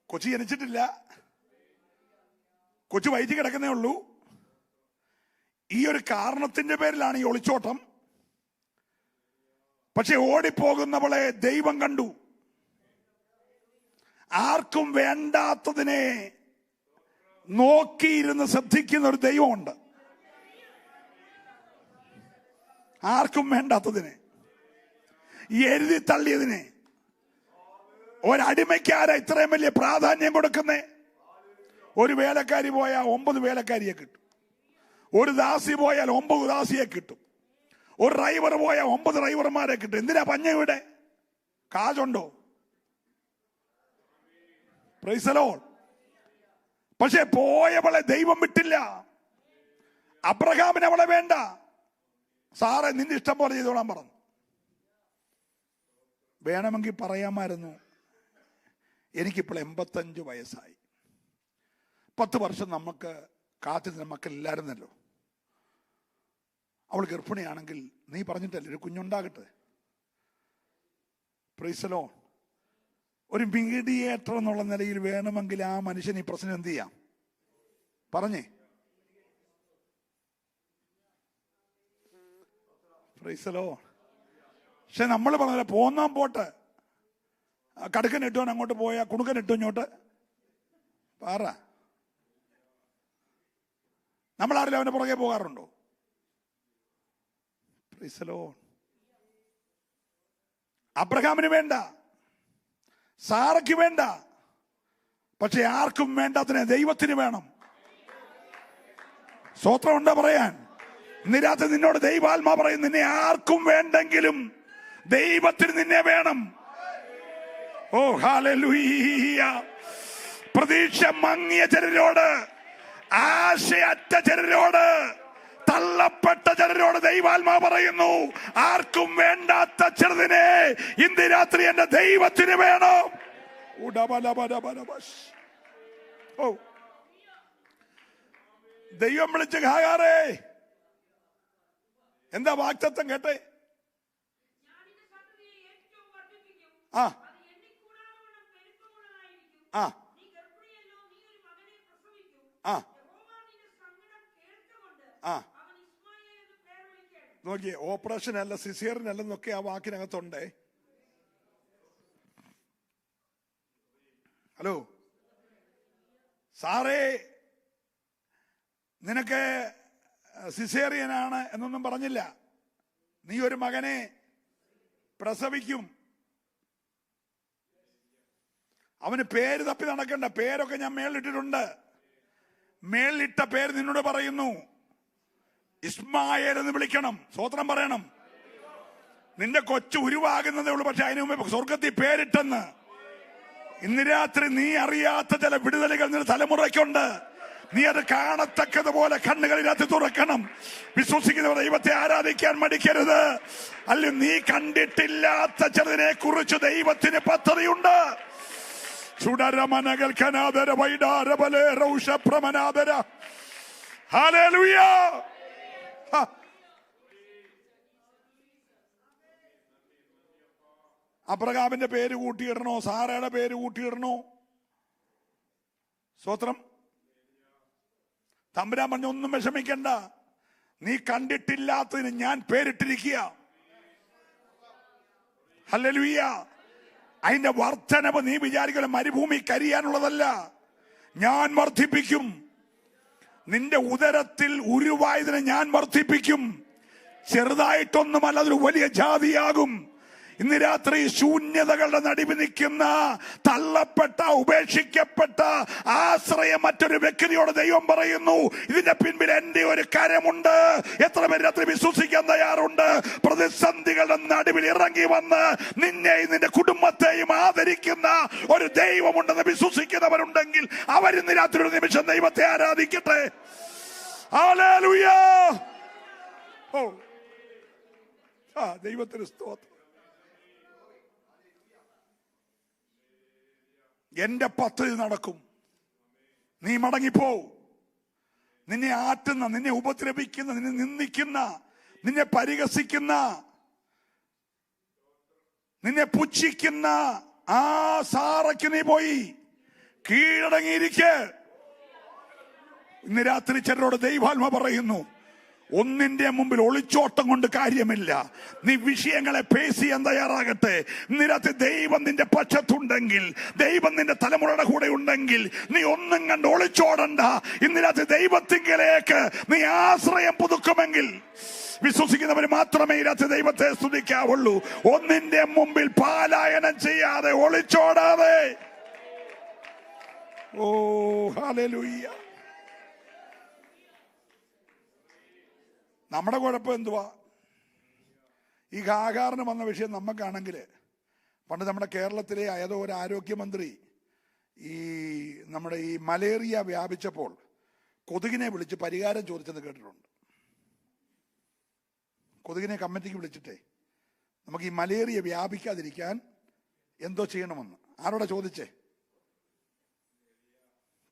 കൊച്ചി ജനിച്ചിട്ടില്ല, കൊച്ചു വയറ്റി കിടക്കുന്നേ ഉള്ളൂ. ഈ ഒരു കാരണത്തിന്റെ പേരിലാണ് ഈ ഒളിച്ചോട്ടം. പക്ഷെ ഓടിപ്പോകുന്നവളെ ദൈവം കണ്ടു. ആർക്കും വേണ്ടാത്തതിനെ നോക്കിയിരുന്ന് ശ്രദ്ധിക്കുന്ന ഒരു ദൈവമുണ്ട്. ആർക്കും വേണ്ടാത്തതിനെ, എഴുതി തള്ളിയതിനെ. ഒരടിമയ്ക്കാരാ ഇത്രയും വലിയ പ്രാധാന്യം കൊടുക്കുന്നേ? ഒരു വേലക്കാരി പോയാൽ 9 വേലക്കാരിയെ കിട്ടും. ഒരു ദാസി പോയാൽ 9 ദാസിയെ കിട്ടും. ഒരു ഡ്രൈവർ പോയാൽ 9 ഡ്രൈവർമാരെ കിട്ടും. എന്തിനാ പഞ്ഞവിടെ? കാശുണ്ടോ? Praise the Lord. പക്ഷെ പോയവളെ ദൈവം വിട്ടില്ല. അബ്രഹാമിന് അവളെ വേണ്ട. സാറേ നിന്റെ ഇഷ്ടം പോലെ ചെയ്തോളാൻ പറഞ്ഞു. വേണമെങ്കിൽ പറയാമായിരുന്നു, എനിക്കിപ്പോൾ 85 വയസ്സായി, 10 വർഷം നമുക്ക് കാത്തിരുന്ന മക്കളില്ലായിരുന്നല്ലോ. അവൾ ഗർഭിണിയാണെങ്കിൽ നീ പറഞ്ഞിട്ടല്ലേ ഒരു കുഞ്ഞുണ്ടാകട്ടെ. Praise the Lord. ഒരു മീഡിയേറ്റർ എന്നുള്ള നിലയിൽ വേണമെങ്കിൽ ആ മനുഷ്യൻ ഈ പ്രശ്നം എന്ത് ചെയ്യാം? പറഞ്ഞേ. Praise the Lord. പക്ഷെ നമ്മൾ പറഞ്ഞ പോന്നാൻ പോട്ടെ, കടുക്കൻ ഇട്ടോൻ അങ്ങോട്ട് പോയാ കുണുക്കൻ ഇട്ടു ഇങ്ങോട്ട് പാറ. നമ്മളാരിലും അവന്റെ പുറകെ പോകാറുണ്ടോ? Price the Lord. അബ്രഹാമിന് വേണ്ട, സാറയ്ക്ക് വേണ്ട, പക്ഷെ ആർക്കും വേണ്ടാത്തതിനെ ദൈവത്തിന് വേണം. സ്തോത്രം ഉണ്ടോ പറയാൻ? ഇന്ന് രാത്രി നിന്നോട് ദൈവാത്മാ പറയും, നിന്നെ ആർക്കും വേണ്ടെങ്കിലും ദൈവത്തിന് നിന്നെ വേണം. ഓ ഹല്ലേലൂയ. പ്രതീക്ഷ മങ്ങിയ ചിലരോട്, ആശയറ്റ ചിലരോട്, തള്ളപ്പെട്ട ചിലരോട് ദൈവാത്മാ പറയുന്നു, ആർക്കും വേണ്ടാത്ത ചെറുതിനെ ഇന്ന് രാത്രി എന്റെ ദൈവത്തിന് വേണം. ഓ ദൈവം വിളിച്ച ഹാഗാറേ, എന്താ വാഗ്ദത്തം കേട്ടെ? ആ ആ ആ ആ നോക്കിയേ, ഓപ്പറേഷൻ അല്ല, സിസേറിയനല്ലെന്നൊക്കെ ആ വാക്കിനകത്തുണ്ടേ. ഹലോ സാറേ, നിനക്ക് സിസേറിയനാണ് എന്നൊന്നും പറഞ്ഞില്ല. നീ ഒരു മകനെ പ്രസവിക്കും. അവന് പേര് തപ്പി നടക്കണ്ട. പേരൊക്കെ ഞാൻ മേളിലിട്ടിട്ടുണ്ട്. മേളിലിട്ട പേര് നിന്നോട് പറയുന്നു, ഇസ്മായേൽ എന്ന് വിളിക്കണം. സ്വോത്രം പറയണം. നിന്റെ കൊച്ചു ഉരുവാകുന്നതേ ഉള്ളൂ, പക്ഷെ അതിനു മുമ്പ് സ്വർഗത്തിൽ പേരിട്ടെന്ന്. ഇന്ന് രാത്രി നീ അറിയാത്ത ചില വിടുതലുകൾ നിന്റെ തലമുറയ്ക്കുണ്ട്. നീ അത് കാണത്തക്കതുപോലെ കണ്ണുകളിനകത്ത് തുറക്കണം. വിശ്വസിക്കുന്നവർ ദൈവത്തെ ആരാധിക്കാൻ മടിക്കരുത്. അല്ലെങ്കിൽ നീ കണ്ടിട്ടില്ലാത്ത ചിലതിനെ കുറിച്ച് ദൈവത്തിന് പദ്ധതിയുണ്ട്. ചുടരമനകൾ കനാദര വൈഡാരബലേ റൗഷപ്രമനാദര. ഹല്ലേലൂയ. അബ്രഹാമിന്റെ പേര് കൂട്ടിയിടണോ? സാറയുടെ പേര് കൂട്ടിയിടണോ? സ്തോത്രം. തമ്പുരാൻ പറഞ്ഞ ഒന്നും വിഷമിക്കണ്ട, നീ കണ്ടിട്ടില്ലാത്തതിന് ഞാൻ പേരിട്ടിരിക്കുക. ഹല്ലേലൂയ. അതിന്റെ വർധനവ് നീ വിചാരിക്കുന്ന മരുഭൂമി കരിയാനുള്ളതല്ല. ഞാൻ വർദ്ധിപ്പിക്കും. നിന്റെ ഉദരത്തിൽ ഉരുവായതിനെ ഞാൻ വർദ്ധിപ്പിക്കും. ചെറുതായിട്ടൊന്നുമല്ല, അതൊരു വലിയ ജാതിയാകും. ഇന്ന് രാത്രി ശൂന്യതകളുടെ നടുവിൽ നിൽക്കുന്ന, തള്ളപ്പെട്ട, ഉപേക്ഷിക്കപ്പെട്ട, ആശ്രയം മറ്റൊരു വ്യക്തിയോട് ദൈവം പറയുന്നു, ഇതിന്റെ പിൻപിൽ എന്റെ ഒരു കരമുണ്ട്. എത്ര പേര് രാത്രി വിശ്വസിക്കാൻ തയ്യാറുണ്ട്? പ്രതിസന്ധികളുടെ നടുവിൽ ഇറങ്ങി വന്ന് നിന്നെയും നിന്റെ കുടുംബത്തെയും ആദരിക്കുന്ന ഒരു ദൈവമുണ്ടെന്ന് വിശ്വസിക്കുന്നവരുണ്ടെങ്കിൽ അവരിന്ന് രാത്രി ഒരു നിമിഷം ദൈവത്തെ ആരാധിക്കട്ടെ. ഹല്ലേലൂയ. ഓ ദൈവത്തിന് സ്തോത്രം. എന്റെ പദ്ധതി നടക്കും. നീ മടങ്ങിപ്പോ. നിന്നെ ആറ്റുന്ന, നിന്നെ ഉപദ്രവിക്കുന്ന, നിന്നെ നിന്ദിക്കുന്ന, നിന്നെ പരിഹസിക്കുന്ന, നിന്നെ പുച്ഛിക്കുന്ന ആ സാറയ്ക്ക് നീ പോയി കീഴടങ്ങിയിരിക്കെ. ഇന്ന് രാത്രി ചിലരോട് ദൈവാത്മ പറയുന്നു, ഒന്നിന്റെ മുമ്പിൽ ഒളിച്ചോട്ടം കൊണ്ട് കാര്യമില്ല. നീ വിഷയങ്ങളെ ഫേസ് ചെയ്യാൻ തയ്യാറാകട്ടെ. ഇന്ന് രാത്രി ദൈവം നിന്റെ പക്ഷത്തുണ്ടെങ്കിൽ, ദൈവം നിന്റെ തലമുറയുടെ കൂടെ ഉണ്ടെങ്കിൽ നീ ഒന്നും കണ്ട് ഒളിച്ചോടണ്ട. ഇന്ന് രാത്രി ദൈവത്തിങ്കലേക്ക് നീ ആശ്രയം പുതുക്കുമെങ്കിൽ വിശ്വസിക്കുന്നവർ മാത്രമേ ഈ രാത്രി ദൈവത്തെ സ്തുതിക്കാവുള്ളൂ. ഒന്നിന്റെ മുമ്പിൽ പാലായനം ചെയ്യാതെ, ഒളിച്ചോടാതെ. ഓ ഹല്ലേലൂയ. നമ്മുടെ കുഴപ്പം എന്തുവാ? ഈ ഹാഗാറിന് വന്ന വിഷയം നമുക്കാണെങ്കിൽ, പണ്ട് നമ്മുടെ കേരളത്തിലെ ഏതോ ഒരു ആരോഗ്യമന്ത്രി ഈ നമ്മുടെ ഈ മലേറിയ വ്യാപിച്ചപ്പോൾ കൊതുകിനെ വിളിച്ച് പരിഹാരം ചോദിച്ചെന്ന് കേട്ടിട്ടുണ്ട്. കൊതുകിനെ കമ്മിറ്റിക്ക് വിളിച്ചിട്ടേ നമുക്ക് ഈ മലേറിയ വ്യാപിക്കാതിരിക്കാൻ എന്തോ ചെയ്യണമെന്ന് ആരോടാ ചോദിച്ചേ?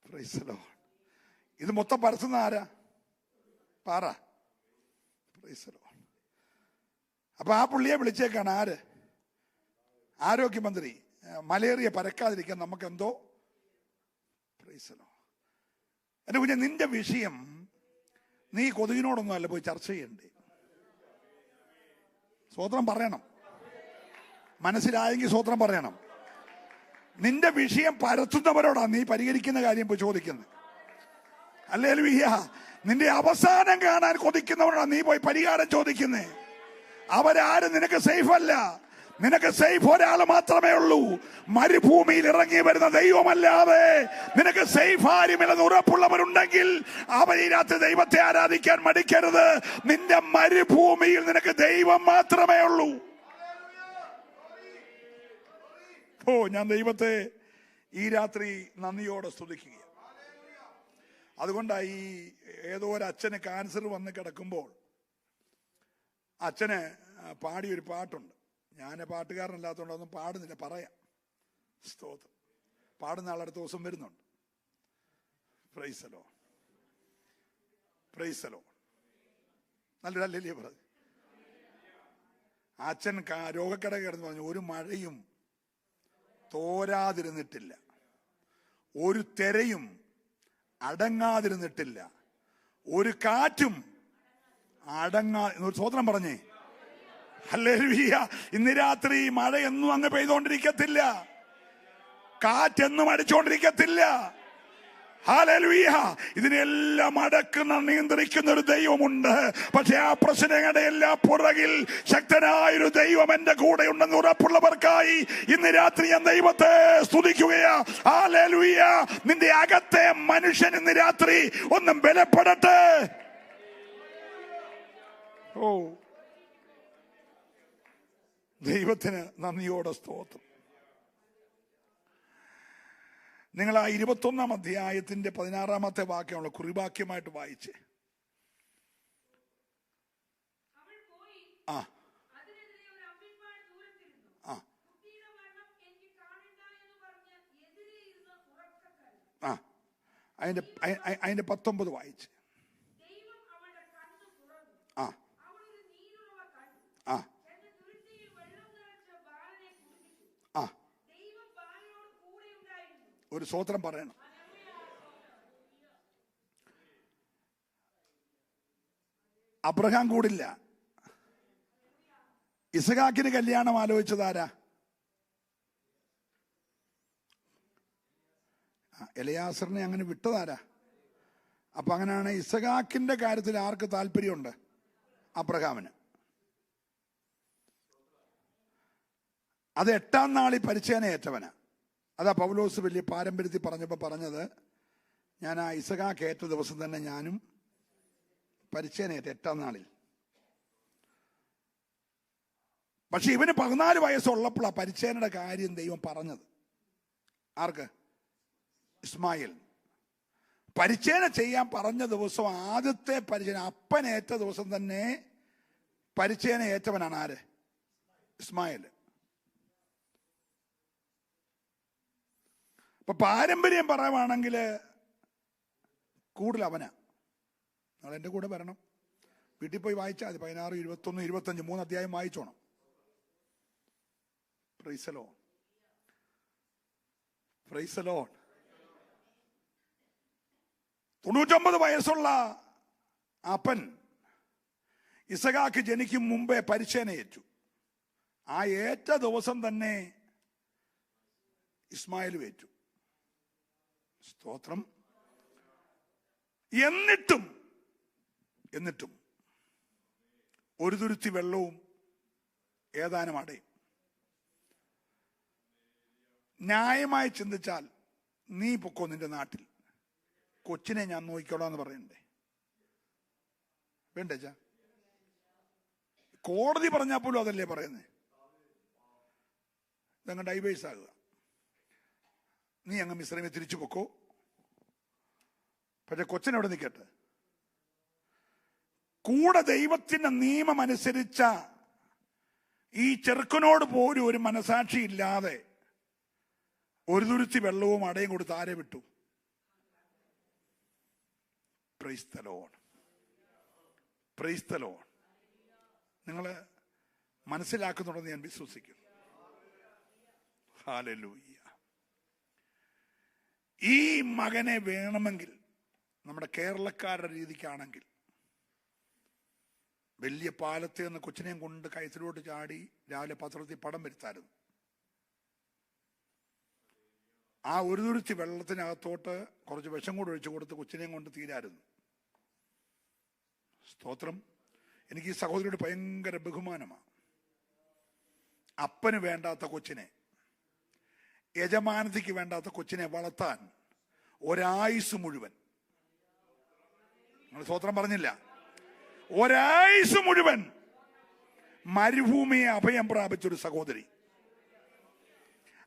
Price the Lord. ഇത് മൊത്തം പരത്തുന്ന ആരാ? പാറ. അപ്പൊ ആ പുള്ളിയെ വിളിച്ചേക്കാണ്. ആര്? ആരോഗ്യമന്ത്രി. മലേറിയ പരക്കാതിരിക്കാൻ നമുക്ക് എന്തോ. എന്റെ കുഞ്ഞെ, നിന്റെ വിഷയം നീ കൊതുകിനോടൊന്നും അല്ല പോയി ചർച്ച ചെയ്യണ്ടേ. സ്വോത്രം പറയണം. മനസ്സിലായെങ്കിൽ സ്വോത്രം പറയണം. നിന്റെ വിഷയം പരത്തുന്നവരോടാ നീ പരിഹരിക്കുന്ന കാര്യം പോയി ചോദിക്കുന്നത്. ഹല്ലേലൂയ. നിന്റെ അവസാനം കാണാൻ കൊതിക്കുന്നവരോടാണ് നീ പോയി പരിഹാരം ചോദിക്കുന്നേ. അവരാരും നിനക്ക് സേഫ് അല്ല. നിനക്ക് സേഫ് ഒരാൾ മാത്രമേ ഉള്ളൂ. മരുഭൂമിയിൽ ഇറങ്ങി വരുന്ന ദൈവമല്ലാതെ നിനക്ക് സേഫ് ആരുമില്ലെന്ന് ഉറപ്പുള്ളവരുണ്ടെങ്കിൽ അവരിനകത്ത് ദൈവത്തെ ആരാധിക്കാൻ മടിക്കരുത്. നിന്റെ മരുഭൂമിയിൽ നിനക്ക് ദൈവം മാത്രമേ ഉള്ളൂ. ഓ, ഞാൻ ദൈവത്തെ ഈ രാത്രി നന്ദിയോടെ സ്തുതിക്കുക. അതുകൊണ്ടാണ് ഈ ഏതോ ഒരു അച്ഛന് ക്യാൻസർ വന്ന് കിടക്കുമ്പോൾ അച്ഛന് പാടിയൊരു പാട്ടുണ്ട്. ഞാൻ പാട്ടുകാരനല്ലാത്തതുകൊണ്ട് ഒന്നും പാടുന്നില്ല, പറയാം. സ്തോത്രം. പാടുന്ന ആളടുത്ത ദിവസം വരുന്നുണ്ട്. Price the Lord. Praise the Lord. നല്ലൊരു ഹല്ലേലൂയ പറഞ്ഞു. അച്ഛൻ രോഗക്കട കിടന്ന് പറഞ്ഞു, ഒരു മഴയും തോരാതിരുന്നിട്ടില്ല, ഒരു തെരയും അടങ്ങാതിരുന്നിട്ടില്ല. ഒരു കാറ്റും ഒരു സ്വതന്ത്രം പറഞ്ഞേ ഹല്ലേലൂയ. ഇന്ന് രാത്രി മഴയൊന്നും അങ്ങ് പെയ്തോണ്ടിരിക്കത്തില്ല, കാറ്റെന്നും അടിച്ചോണ്ടിരിക്കത്തില്ല. ഹല്ലേലൂയ. ഇതിനെല്ലാം അടക്കുന്ന നിയന്ത്രിക്കുന്ന ഒരു ദൈവമുണ്ട്. പക്ഷെ ആ പ്രശ്നങ്ങളുടെ എല്ലാ പുറകിൽ ശക്തനായൊരു ദൈവം എന്റെ കൂടെ ഉണ്ടെന്ന് ഉറപ്പുള്ളവർക്കായി ഇന്ന് രാത്രി ഞാൻ ദൈവത്തെ സ്തുതിക്കുകയാ. ഹല്ലേലൂയ. നിന്റെ അകത്തെ മനുഷ്യൻ ഇന്ന് രാത്രി ഒന്നും ബലപ്പെടട്ടെ. ഓ, ദൈവത്തിന് നന്ദിയോടെ സ്തോത്രം. നിങ്ങൾ ആ 21 അധ്യായത്തിന്റെ 16 വാക്യമുള്ള കുറിവാക്യമായിട്ട് വായിച്ചേ. ആ ആ അതിന്റെ 19 വായിച്ച്. ആ ആ ആ ഒരു സ്തോത്രം പറയണം. അബ്രഹാം കൂടില്ല. ഇസഹാക്കിന് കല്യാണം ആലോചിച്ചതാരാ? എലയാസറിനെ അങ്ങനെ വിട്ടതാരാ? അപ്പൊ അങ്ങനെയാണ് ഇസഹാക്കിന്റെ കാര്യത്തിൽ ആർക്ക് താല്പര്യമുണ്ട്? അബ്രഹാമിന്. അത് 8-ാം നാളിൽ പരിച്ഛേദന ഏറ്റവനാ. അതാ പൗലോസ് വലിയ പാരമ്പര്യത്തിൽ പറഞ്ഞത്, ഞാൻ ആ ഇസഹാക്ക് ഏറ്റ ദിവസം തന്നെ ഞാനും പരിച്ഛേദന ഏറ്റ 8-ാം നാളിൽ. പക്ഷെ ഇവന് 14 വയസ്സുള്ളപ്പോഴാണ് പരിച്ഛേദനയുടെ കാര്യം ദൈവം പറഞ്ഞത്. ആർക്ക്? ഇസ്മായിൽ. പരിച്ഛേദന ചെയ്യാൻ പറഞ്ഞ ദിവസം, ആദ്യത്തെ പരിച്ഛേദന അപ്പനേറ്റ ദിവസം തന്നെ പരിച്ഛേദന ഏറ്റവനാണ് ആര്? ഇസ്മായിൽ. അപ്പൊ പാരമ്പര്യം പറയുവാണെങ്കിൽ കൂടുതൽ അവനാ. നിങ്ങൾ എൻ്റെ കൂടെ വരണം, വീട്ടിൽ പോയി വായിച്ചാൽ മതി. 16, 21, 25 3 അധ്യായം വായിച്ചോണം. Praise the Lord, praise the Lord. 99 വയസ്സുള്ള അപ്പൻ ഇസഹാക്ക് ജനിക്കും മുമ്പേ പരിച്ഛേദന ഏറ്റു. ആ ഏറ്റ ദിവസം തന്നെ ഇസ്മായിൽ ഏറ്റു. സ്തോത്രം. എന്നിട്ടും ഒരു തുരുത്തി വെള്ളവും ഏതാനും അടയും. ന്യായമായി ചിന്തിച്ചാൽ നീ പൊക്കോ നിന്റെ നാട്ടിൽ, കൊച്ചിനെ ഞാൻ നോക്കിക്കോളാം എന്ന് പറയണ്ടേ? വേണ്ടേ? കോടതി പറഞ്ഞാൽ പോലും അതല്ലേ പറയുന്നേ? ഇതങ്ങ് ഡൈവേഴ്സ് ആകുക, നീ അങ്ങ് മിസ്രൈമിൽ തിരിച്ചു പൊക്കോ. പക്ഷെ കൊച്ചനെവിടെ നിൽക്കട്ടെ? കൂടെ ദൈവത്തിന്റെ നിയമം അനുസരിച്ച ഈ ചെറുക്കനോട് പോലും ഒരു മനസാക്ഷി ഇല്ലാതെ ഒരു തുരുത്തി വെള്ളവും അടയും കൊടുത്ത് ആരെ വിട്ടു? Price the Lord, praise the Lord. നിങ്ങൾ മനസ്സിലാക്കുന്നുണ്ടെന്ന് ഞാൻ വിശ്വസിക്കുന്നു. ഹല്ലേലൂയ. ഈ മകനെ വേണമെങ്കിൽ നമ്മുടെ കേരളക്കാരുടെ രീതിക്കാണെങ്കിൽ വലിയ പാലത്തിൽ നിന്ന് കൊച്ചിനെയും കൊണ്ട് കയത്തിലോട്ട് ചാടി രാവിലെ പത്രത്തിൽ പടം വരുത്തായിരുന്നു. ആ ഒരു തുരുത്തി വെള്ളത്തിനകത്തോട്ട് കുറച്ച് വിഷം കൂടെ ഒഴിച്ചു കൊടുത്ത് കൊച്ചിനെയും കൊണ്ട് തീരായിരുന്നു. സ്തോത്രം. എനിക്ക് ഈ സഹോദരിയോട് ഭയങ്കര ബഹുമാനമാണ്. അപ്പന് വേണ്ടാത്ത കൊച്ചിനെ, യജമാനത്തിക്ക് വേണ്ടാത്ത കൊച്ചിനെ വളർത്താൻ ഒരായുസ് മുഴുവൻ, നിങ്ങൾ സ്തോത്രം പറഞ്ഞില്ല, ഒരായുസ് മുഴുവൻ മരുഭൂമിയെ അഭയം പ്രാപിച്ചൊരു സഹോദരി.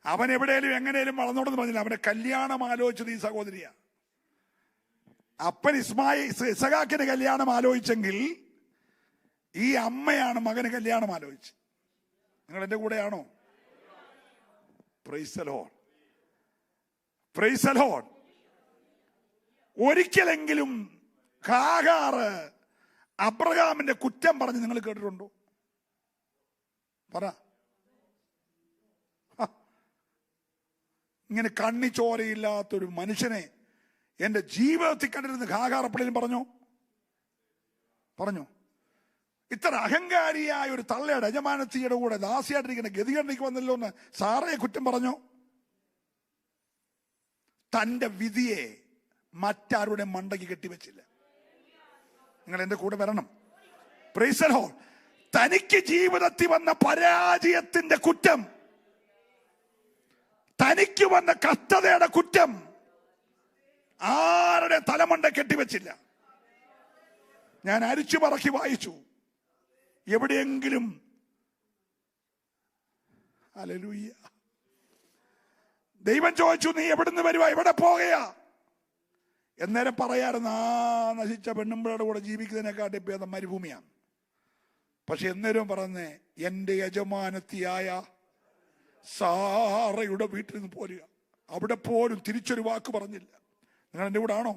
അവൻ എവിടെയും എങ്ങനെയും വളർന്നോടെന്ന് പറഞ്ഞില്ല, അവനെ കല്യാണം ആലോചിച്ചത് ഈ സഹോദരിയാ. അപ്പൻ ഇസഹാക്കിന് കല്യാണം ആലോചിച്ചെങ്കിൽ ഈ അമ്മയാണ് മകന് കല്യാണം ആലോചിച്ച്. നിങ്ങൾ എൻ്റെ കൂടെയാണോ? Praise the Lord, praise the Lord. ഒരിക്കലെങ്കിലും ഹാഗാറ് അബ്രഹാമിന്റെ കുറ്റം പറഞ്ഞ് നിങ്ങൾ കേട്ടിട്ടുണ്ടോ? പറ. ഇങ്ങനെ കണ്ണിച്ചോരയില്ലാത്തൊരു മനുഷ്യനെ എന്റെ ജീവിതത്തിൽ കണ്ടിരുന്ന ഹാഗാർ എപ്പോഴേലും പറഞ്ഞു ഇത്ര അഹങ്കാരിയായ ഒരു തള്ളയുടെ യജമാനത്തിയുടെ കൂടെ ദാസിയായിട്ടിരിക്കുന്ന ഗതികേടിലേക്ക് വന്നല്ലോ എന്ന് സാറയെ കുറ്റം പറഞ്ഞു? തന്റെ വിധിയെ മറ്റാരുടെ മണ്ടയ്ക്ക് കെട്ടിവെച്ചില്ല. നിങ്ങൾ എന്റെ കൂടെ വരണം. Price the Lord. തനിക്ക് ജീവിതത്തിൽ വന്ന പരാജയത്തിന്റെ കുറ്റം, തനിക്ക് വന്ന കഷ്ടതയുടെ കുറ്റം ആരുടെ തലമണ്ട കെട്ടിവെച്ചില്ല. ഞാൻ അരിച്ചു പറക്കി വായിച്ചു. എവിടെയെങ്കിലും ഹല്ലേലൂയ. ദൈവം ചോദിച്ചു, നീ എവിടുന്ന് വരുവാ, എവിടെ പോകുകയാ? എന്നേരം പറയാറുണ്ട്, നശിച്ച പെണ്ണുമ്പിളുടെ കൂടെ ജീവിക്കുന്നതിനെക്കാട്ടി ഭേദം മരുഭൂമിയാണ്. പക്ഷെ എന്നേരം പറഞ്ഞേ, എന്റെ യജമാനത്തിയായ സാറയുടെ വീട്ടിൽ നിന്ന് പോരുക. അവിടെ പോലും തിരിച്ചൊരു വാക്ക് പറഞ്ഞില്ല. നിങ്ങൾ എൻ്റെ കൂടെ ആണോ?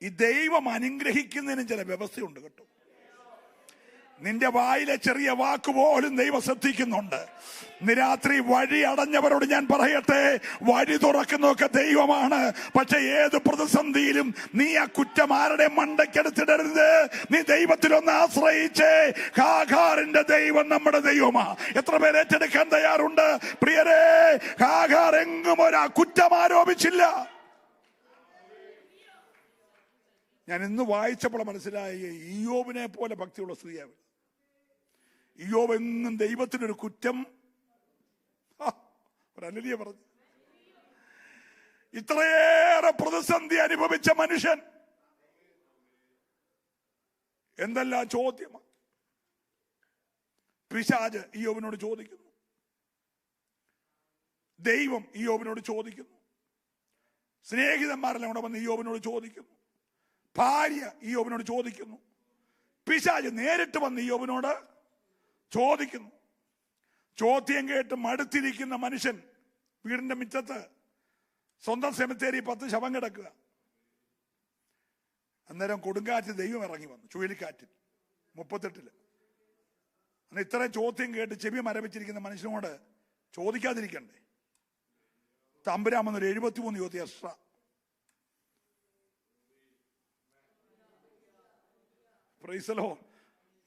ഈ ദൈവം അനുഗ്രഹിക്കുന്നതിനും ചില വ്യവസ്ഥയുണ്ട് കേട്ടോ. നിന്റെ വായിലെ ചെറിയ വാക്ക് പോലും ദൈവം ശ്രദ്ധിക്കുന്നുണ്ട്. ഇന്ന് രാത്രി വഴി അടഞ്ഞവരോട് ഞാൻ പറയട്ടെ, വഴി തുറക്കുന്നതൊക്കെ ദൈവമാണ്. പക്ഷെ ഏത് പ്രതിസന്ധിയിലും നീ ആ കുറ്റം ആരുടെ മണ്ടയ്ക്കെടുത്തിടരുത്. നീ ദൈവത്തിലൊന്ന് ആശ്രയിച്ചേ. ഹാഗാറിന്റെ ദൈവം നമ്മുടെ ദൈവമാ. എത്ര പേര് ഏറ്റെടുക്കാൻ തയ്യാറുണ്ട്? പ്രിയരേ, ഹാഗാർ എങ്ങും ഒരാ കുറ്റം ആരോപിച്ചില്ല. ഞാൻ ഇന്ന് വായിച്ചപ്പോൾ മനസ്സിലായി, ഇയ്യോബിനെ പോലെ ഭക്തിയുള്ള സ്ത്രീയാണ്. ഇയ്യോബ് എങ്ങും ദൈവത്തിനൊരു കുറ്റം ഒരല്ലിയ പറഞ്ഞു. ഇത്രയേറെ പ്രതിസന്ധി അനുഭവിച്ച മനുഷ്യൻ എന്തെല്ലാം ചോദ്യമാണ് പിശാച് ഇയ്യോബിനോട് ചോദിക്കുന്നു, ദൈവം ഇയ്യോബിനോട് ചോദിക്കുന്നു, സ്നേഹിതന്മാരെല്ലാം കൂടെ വന്ന് ഇയ്യോബിനോട് ചോദിക്കുന്നു, ഭാര്യ ഇയ്യോബിനോട് ചോദിക്കുന്നു, പിശാച് നേരിട്ട് വന്ന് ഇയ്യോബിനോട് ചോദിക്കുന്നു. ചോദ്യം കേട്ട് മടുത്തിരിക്കുന്ന മനുഷ്യൻ വീടിന്റെ മുറ്റത്ത് സ്വന്തം സെമിത്തേരി 10 ശവം കിടക്കുക. അന്നേരം കൊടുങ്കാറ്റ് ദൈവം ഇറങ്ങി വന്നു, ചുഴലിക്കാറ്റിൽ 38. അന്ന് ഇത്രയും ചോദ്യം കേട്ട് ചെവി മരവിച്ചിരിക്കുന്ന മനുഷ്യനോട് ചോദിക്കാതിരിക്കണ്ടേ? തമ്പുരാമെന്നൊരു 73 ചോദ്യം എക്സ്ട്രാ. Price the Lord.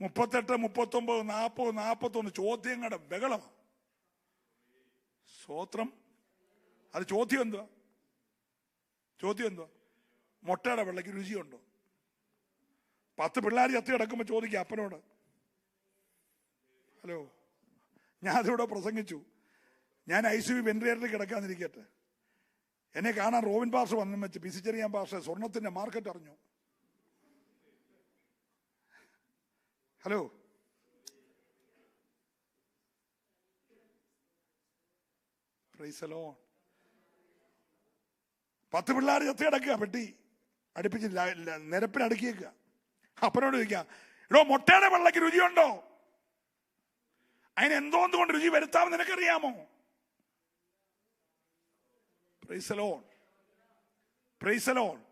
38, 39, 40, 41 ചോദ്യങ്ങളുടെ ബഹളമാണ്. സ്തോത്രം. അത് ചോദ്യം എന്തുവാ? മുട്ടയുടെ വെള്ളയ്ക്ക് രുചിയുണ്ടോ? 10 പിള്ളേർ ചത്തി കിടക്കുമ്പോൾ ചോദിക്കുക അപ്പനോട്. ഹലോ, ഞാൻ അതിലൂടെ പ്രസംഗിച്ചു. ഞാൻ ICU വെന്റിലേറ്ററിൽ കിടക്കാതിരിക്കട്ടെ, എന്നെ കാണാൻ റോബിൻ പാസ്റ്റർ വന്നു വെച്ച് പിസിച്ചെറിയാൻ പാസ്റ്റർ സ്വർണത്തിന്റെ മാർക്കറ്റ് അറിഞ്ഞു. Hello, price the Lord. 10 പിള്ളേർ ചത്തി കിടക്കുക, പെട്ടി അടുപ്പിച്ച് നിരപ്പിൽ അടുക്കിയേക്കുക. അപ്പനോട് ചോദിക്കുക, എടോ മുട്ടയുടെ വെള്ളയ്ക്ക് രുചിയുണ്ടോ? അതിന് എന്തോന്നുകൊണ്ട് രുചി വരുത്താമെന്ന് നിനക്കറിയാമോ? Praise the Lord. Praise the Lord.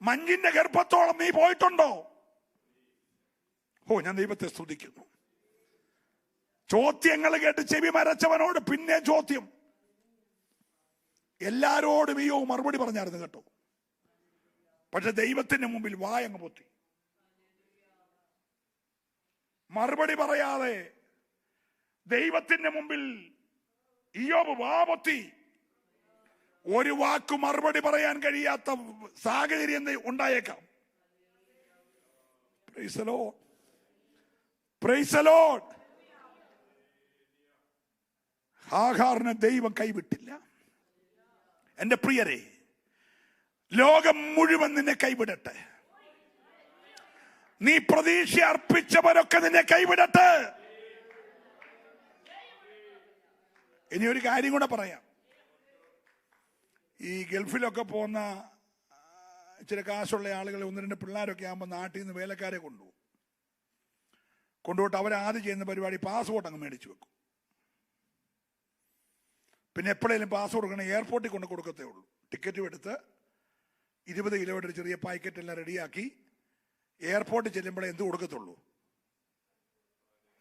മഞ്ഞിന്റെ ഗർഭത്തോളം നീ പോയിട്ടുണ്ടോ? ഓ, ഞാൻ ദൈവത്തെ സ്തുതിക്കുന്നു. ചോദ്യങ്ങൾ കേട്ട് ചെവി മരച്ചവനോട് പിന്നെ ചോദ്യം. എല്ലാരോടും ഈയോ മറുപടി പറഞ്ഞായിരുന്നു കേട്ടോ. പക്ഷെ ദൈവത്തിന്റെ മുമ്പിൽ വായങ്ങ് പൊത്തി. മറുപടി പറയാതെ ദൈവത്തിന്റെ മുമ്പിൽ ഇയ്യോബ് വാ പൊത്തി. ഒരു വാക്ക് മറുപടി പറയാൻ കഴിയാത്ത സാഹചര്യം ഉണ്ടായേക്കാം. Praise the Lord. Praise the Lord. ഹാഗാറിനെ ദൈവം കൈവിട്ടില്ല. എന്റെ പ്രിയരെ, ലോകം മുഴുവൻ നിന്നെ കൈവിടട്ടെ, നീ പ്രതീക്ഷ അർപ്പിച്ചവരൊക്കെ നിന്നെ കൈവിടട്ടെ. ഇനി ഒരു കാര്യം കൂടെ പറയാം. ഈ ഗൾഫിലൊക്കെ പോകുന്ന ഇച്ചിരി കാശുള്ള ആളുകൾ 1-2 പിള്ളേരൊക്കെ ആകുമ്പോൾ നാട്ടിൽ നിന്ന് വേലക്കാരെ കൊണ്ടുപോയിട്ട് അവരാദ്യം ചെയ്യുന്ന പരിപാടി പാസ്പോർട്ട് അങ്ങ് മേടിച്ചു വെക്കും. പിന്നെ എപ്പോഴേലും പാസ്പോർട്ട് കൊടുക്കണേ എയർപോർട്ടിൽ കൊണ്ട് കൊടുക്കത്തേ ഉള്ളൂ. ടിക്കറ്റും എടുത്ത് 20 കിലോയുടെ ഒരു ചെറിയ പാക്കറ്റ് എല്ലാം റെഡിയാക്കി എയർപോർട്ടിൽ ചെല്ലുമ്പോഴേ എന്ത് കൊടുക്കത്തുള്ളൂ.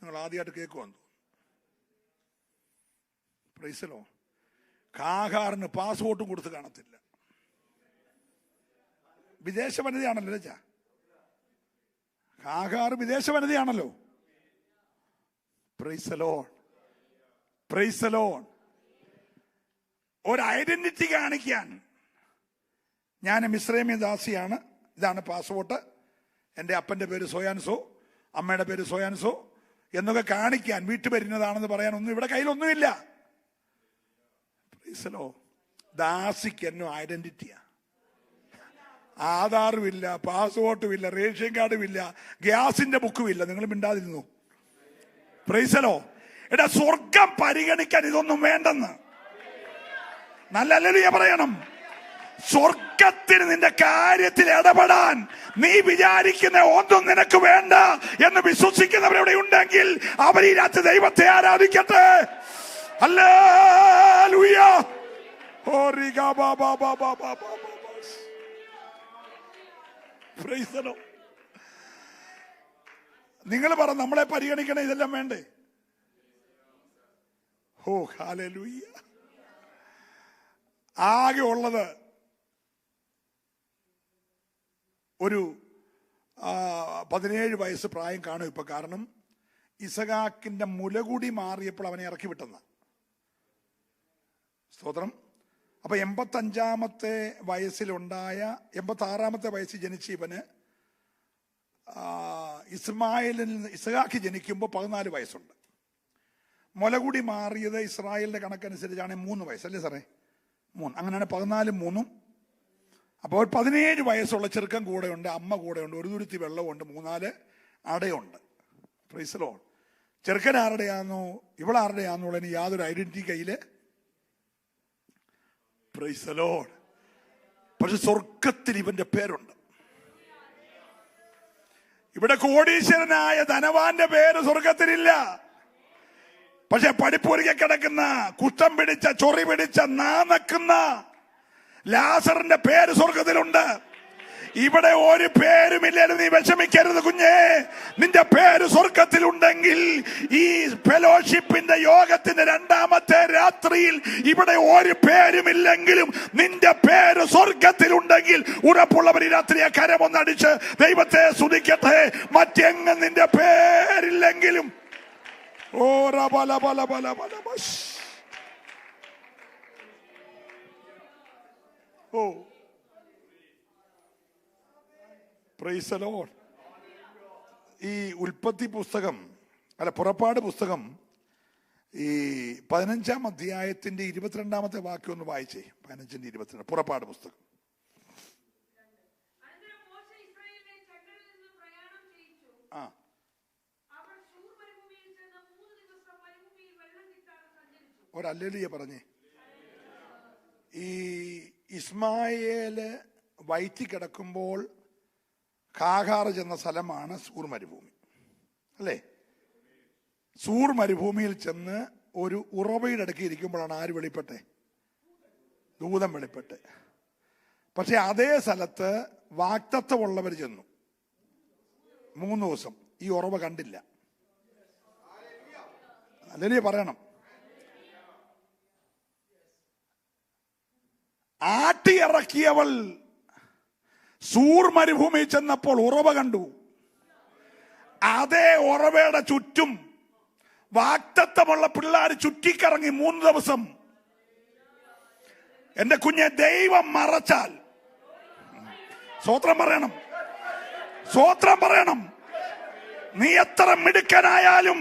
നിങ്ങൾ ആദ്യമായിട്ട് കേൾക്കുമെന്ന്. Praise the Lord. ഹാഗാറിന് പാസ്പോർട്ടും കൊടുത്ത് കാണത്തില്ല. വിദേശ വനിതയാണല്ലോ രജ. ഹാഗാർ വിദേശ വനിതയാണല്ലോ. Praise the Lord, praise the Lord. ഒരു ഐഡന്റിറ്റി കാണിക്കാൻ, ഞാൻ മിസ്രൈമ്യ ദാസിയാണ്, ഇതാണ് പാസ്പോർട്ട്, എൻ്റെ അപ്പൻ്റെ പേര് സോയാൻസോ, അമ്മയുടെ പേര് സോയാൻസോ എന്നൊക്കെ കാണിക്കാൻ, വീട്ടുപെരുന്നതാണെന്ന് പറയാൻ ഒന്നും ഇവിടെ കയ്യിലൊന്നുമില്ല. Praise the Lord. ദാസിക്ക് എന്നോ ഐഡന്റിറ്റിയാ. ആധാറും ഇല്ല, പാസ്പോർട്ടും ഇല്ല, റേഷൻ കാർഡും ഇല്ല, ഗ്യാസിന്റെ ബുക്കും ഇല്ല. നിങ്ങൾ മിണ്ടാതിരുന്നു. Price the Lord. എടാ, സ്വർഗം പരിഗണിക്കാൻ ഇതൊന്നും വേണ്ടെന്ന് നല്ല ഹല്ലേലൂയ പറയണം. സ്വർഗത്തിന് നിന്റെ കാര്യത്തിൽ ഇടപെടാൻ നീ വിചാരിക്കുന്ന ഒന്നും നിനക്ക് വേണ്ട എന്ന് വിശ്വസിക്കുന്നവരെവിടെ ഉണ്ടെങ്കിൽ അവർ ഈ രാത്രി ദൈവത്തെ ആരാധിക്കട്ടെ. ഹല്ലേലൂയ. നിങ്ങൾ പറ, നമ്മളെ പരിഗണിക്കണേ, ഇതെല്ലാം വേണ്ടേ? ഓ ഹല്ലേലൂയ. ആകെ ഉള്ളത് ഒരു 17 വയസ്സ് പ്രായം കാണും ഇപ്പൊ. കാരണം ഇസഹാക്കിന്റെ മുലകുടി മാറിയപ്പോൾ അവനെ ഇറക്കി വിട്ടെന്ന. സ്തോത്രം. അപ്പൊ 85-ാമത്തെ വയസ്സിലുണ്ടായ, 86-ാമത്തെ വയസ്സിൽ ജനിച്ച ഇവന് ഇസഹാക്ക് ജനിക്കുമ്പോൾ 14 വയസ്സുണ്ട്. മുലകുടി മാറിയത് ഇസ്രായേലിന്റെ കണക്കനുസരിച്ചാണ് 3 വയസ്സല്ലേ സാറേ? 3. അങ്ങനെയാണ് 14 3. അപ്പോൾ 17 വയസ്സുള്ള ചെറുക്കൻ കൂടെയുണ്ട്, അമ്മ കൂടെയുണ്ട്, ഒരു തുരുത്തി വെള്ളമുണ്ട്, 3-4 അടയുണ്ട്. Price the Lord. ചെറുക്കൻ ആരുടെയാണോ ഇവളാരുടെയാണെന്നുള്ള യാതൊരു ഐഡന്റിറ്റി കയ്യില്. Price the Lord. പക്ഷെ സ്വർഗത്തിൽ ഇവന്റെ പേരുണ്ട്. ഇവിടെ കോടീശ്വരനായ ധനവാന്റെ പേര് സ്വർഗത്തിലില്ല. പക്ഷെ പഠിപ്പുരികെ കിടക്കുന്ന, കുഷ്ഠം പിടിച്ച, ചൊറി പിടിച്ച, നാനക്കുന്ന ലാസറിന്റെ പേര് സ്വർഗത്തിലുണ്ട്. ഇവിടെ ഒരു പേരുമില്ലല്ലോ. നീ വിഷമിക്കരുത് കുഞ്ഞേ. നിന്റെ പേര് സ്വർഗത്തിലുണ്ടെങ്കിൽ ഈ ഫെലോഷിപ്പിന്റെ യോഗത്തിന്റെ 2-ാമത്തെ രാത്രിയിൽ ഇവിടെ ഒരു പേരുമില്ലെങ്കിലും നിന്റെ പേര് സ്വർഗത്തിലുണ്ടെങ്കിൽ ഉറപ്പുള്ളവർ ഈ രാത്രിയെ കരമൊന്നടിച്ച് ദൈവത്തെ സ്തുതിക്കട്ടെ. മറ്റെങ്ങും നിന്റെ പേരില്ലെങ്കിലും ഓ റബല ബല ബല ബല ബസ്. Oh praise the Lord. ഈ ഉൽപ്പത്തി പുസ്തകം, പുറപ്പാട് പുസ്തകം, ഈ 15-ാം അധ്യായത്തിന്റെ 22-ാമത്തെ വാക്യം ഒന്ന് വായിച്ചേ. 15-22 പുറപ്പാട് പുസ്തകം. ആ ഒരല്ലേലൂയ പറഞ്ഞേ. ഈ ഇസ്മായേല് വയറ്റി കിടക്കുമ്പോൾ ഹാഗാർ ചെന്ന സ്ഥലമാണ് സൂർ മരുഭൂമി, അല്ലേ? സൂർ മരുഭൂമിയിൽ ചെന്ന് ഒരു ഉറവയുടെ അടുക്കി ഇരിക്കുമ്പോഴാണ് ആര് വെളിപ്പെട്ടെ? ദൂതൻ വെളിപ്പെട്ട്. പക്ഷെ അതേ സ്ഥലത്ത് വാക്തത്വമുള്ളവർ ചെന്നു 3 ദിവസം. ഈ ഉറവ കണ്ടില്ല. അല്ലെങ്കിൽ പറയണം, ആട്ടിയിറക്കിയവൾ സൂർ മരുഭൂമിയിൽ ചെന്നപ്പോൾ ഉറവ കണ്ടു. അതേ ഉറവയുടെ ചുറ്റും വാക്തത്വമുള്ള പിള്ളേർ ചുറ്റിക്കറങ്ങി 3 ദിവസം. എന്റെ കുഞ്ഞെ, ദൈവം മറച്ചാൽ, സ്തോത്രം പറയണം, സ്തോത്രം പറയണം, നീ എത്ര മിടുക്കനായാലും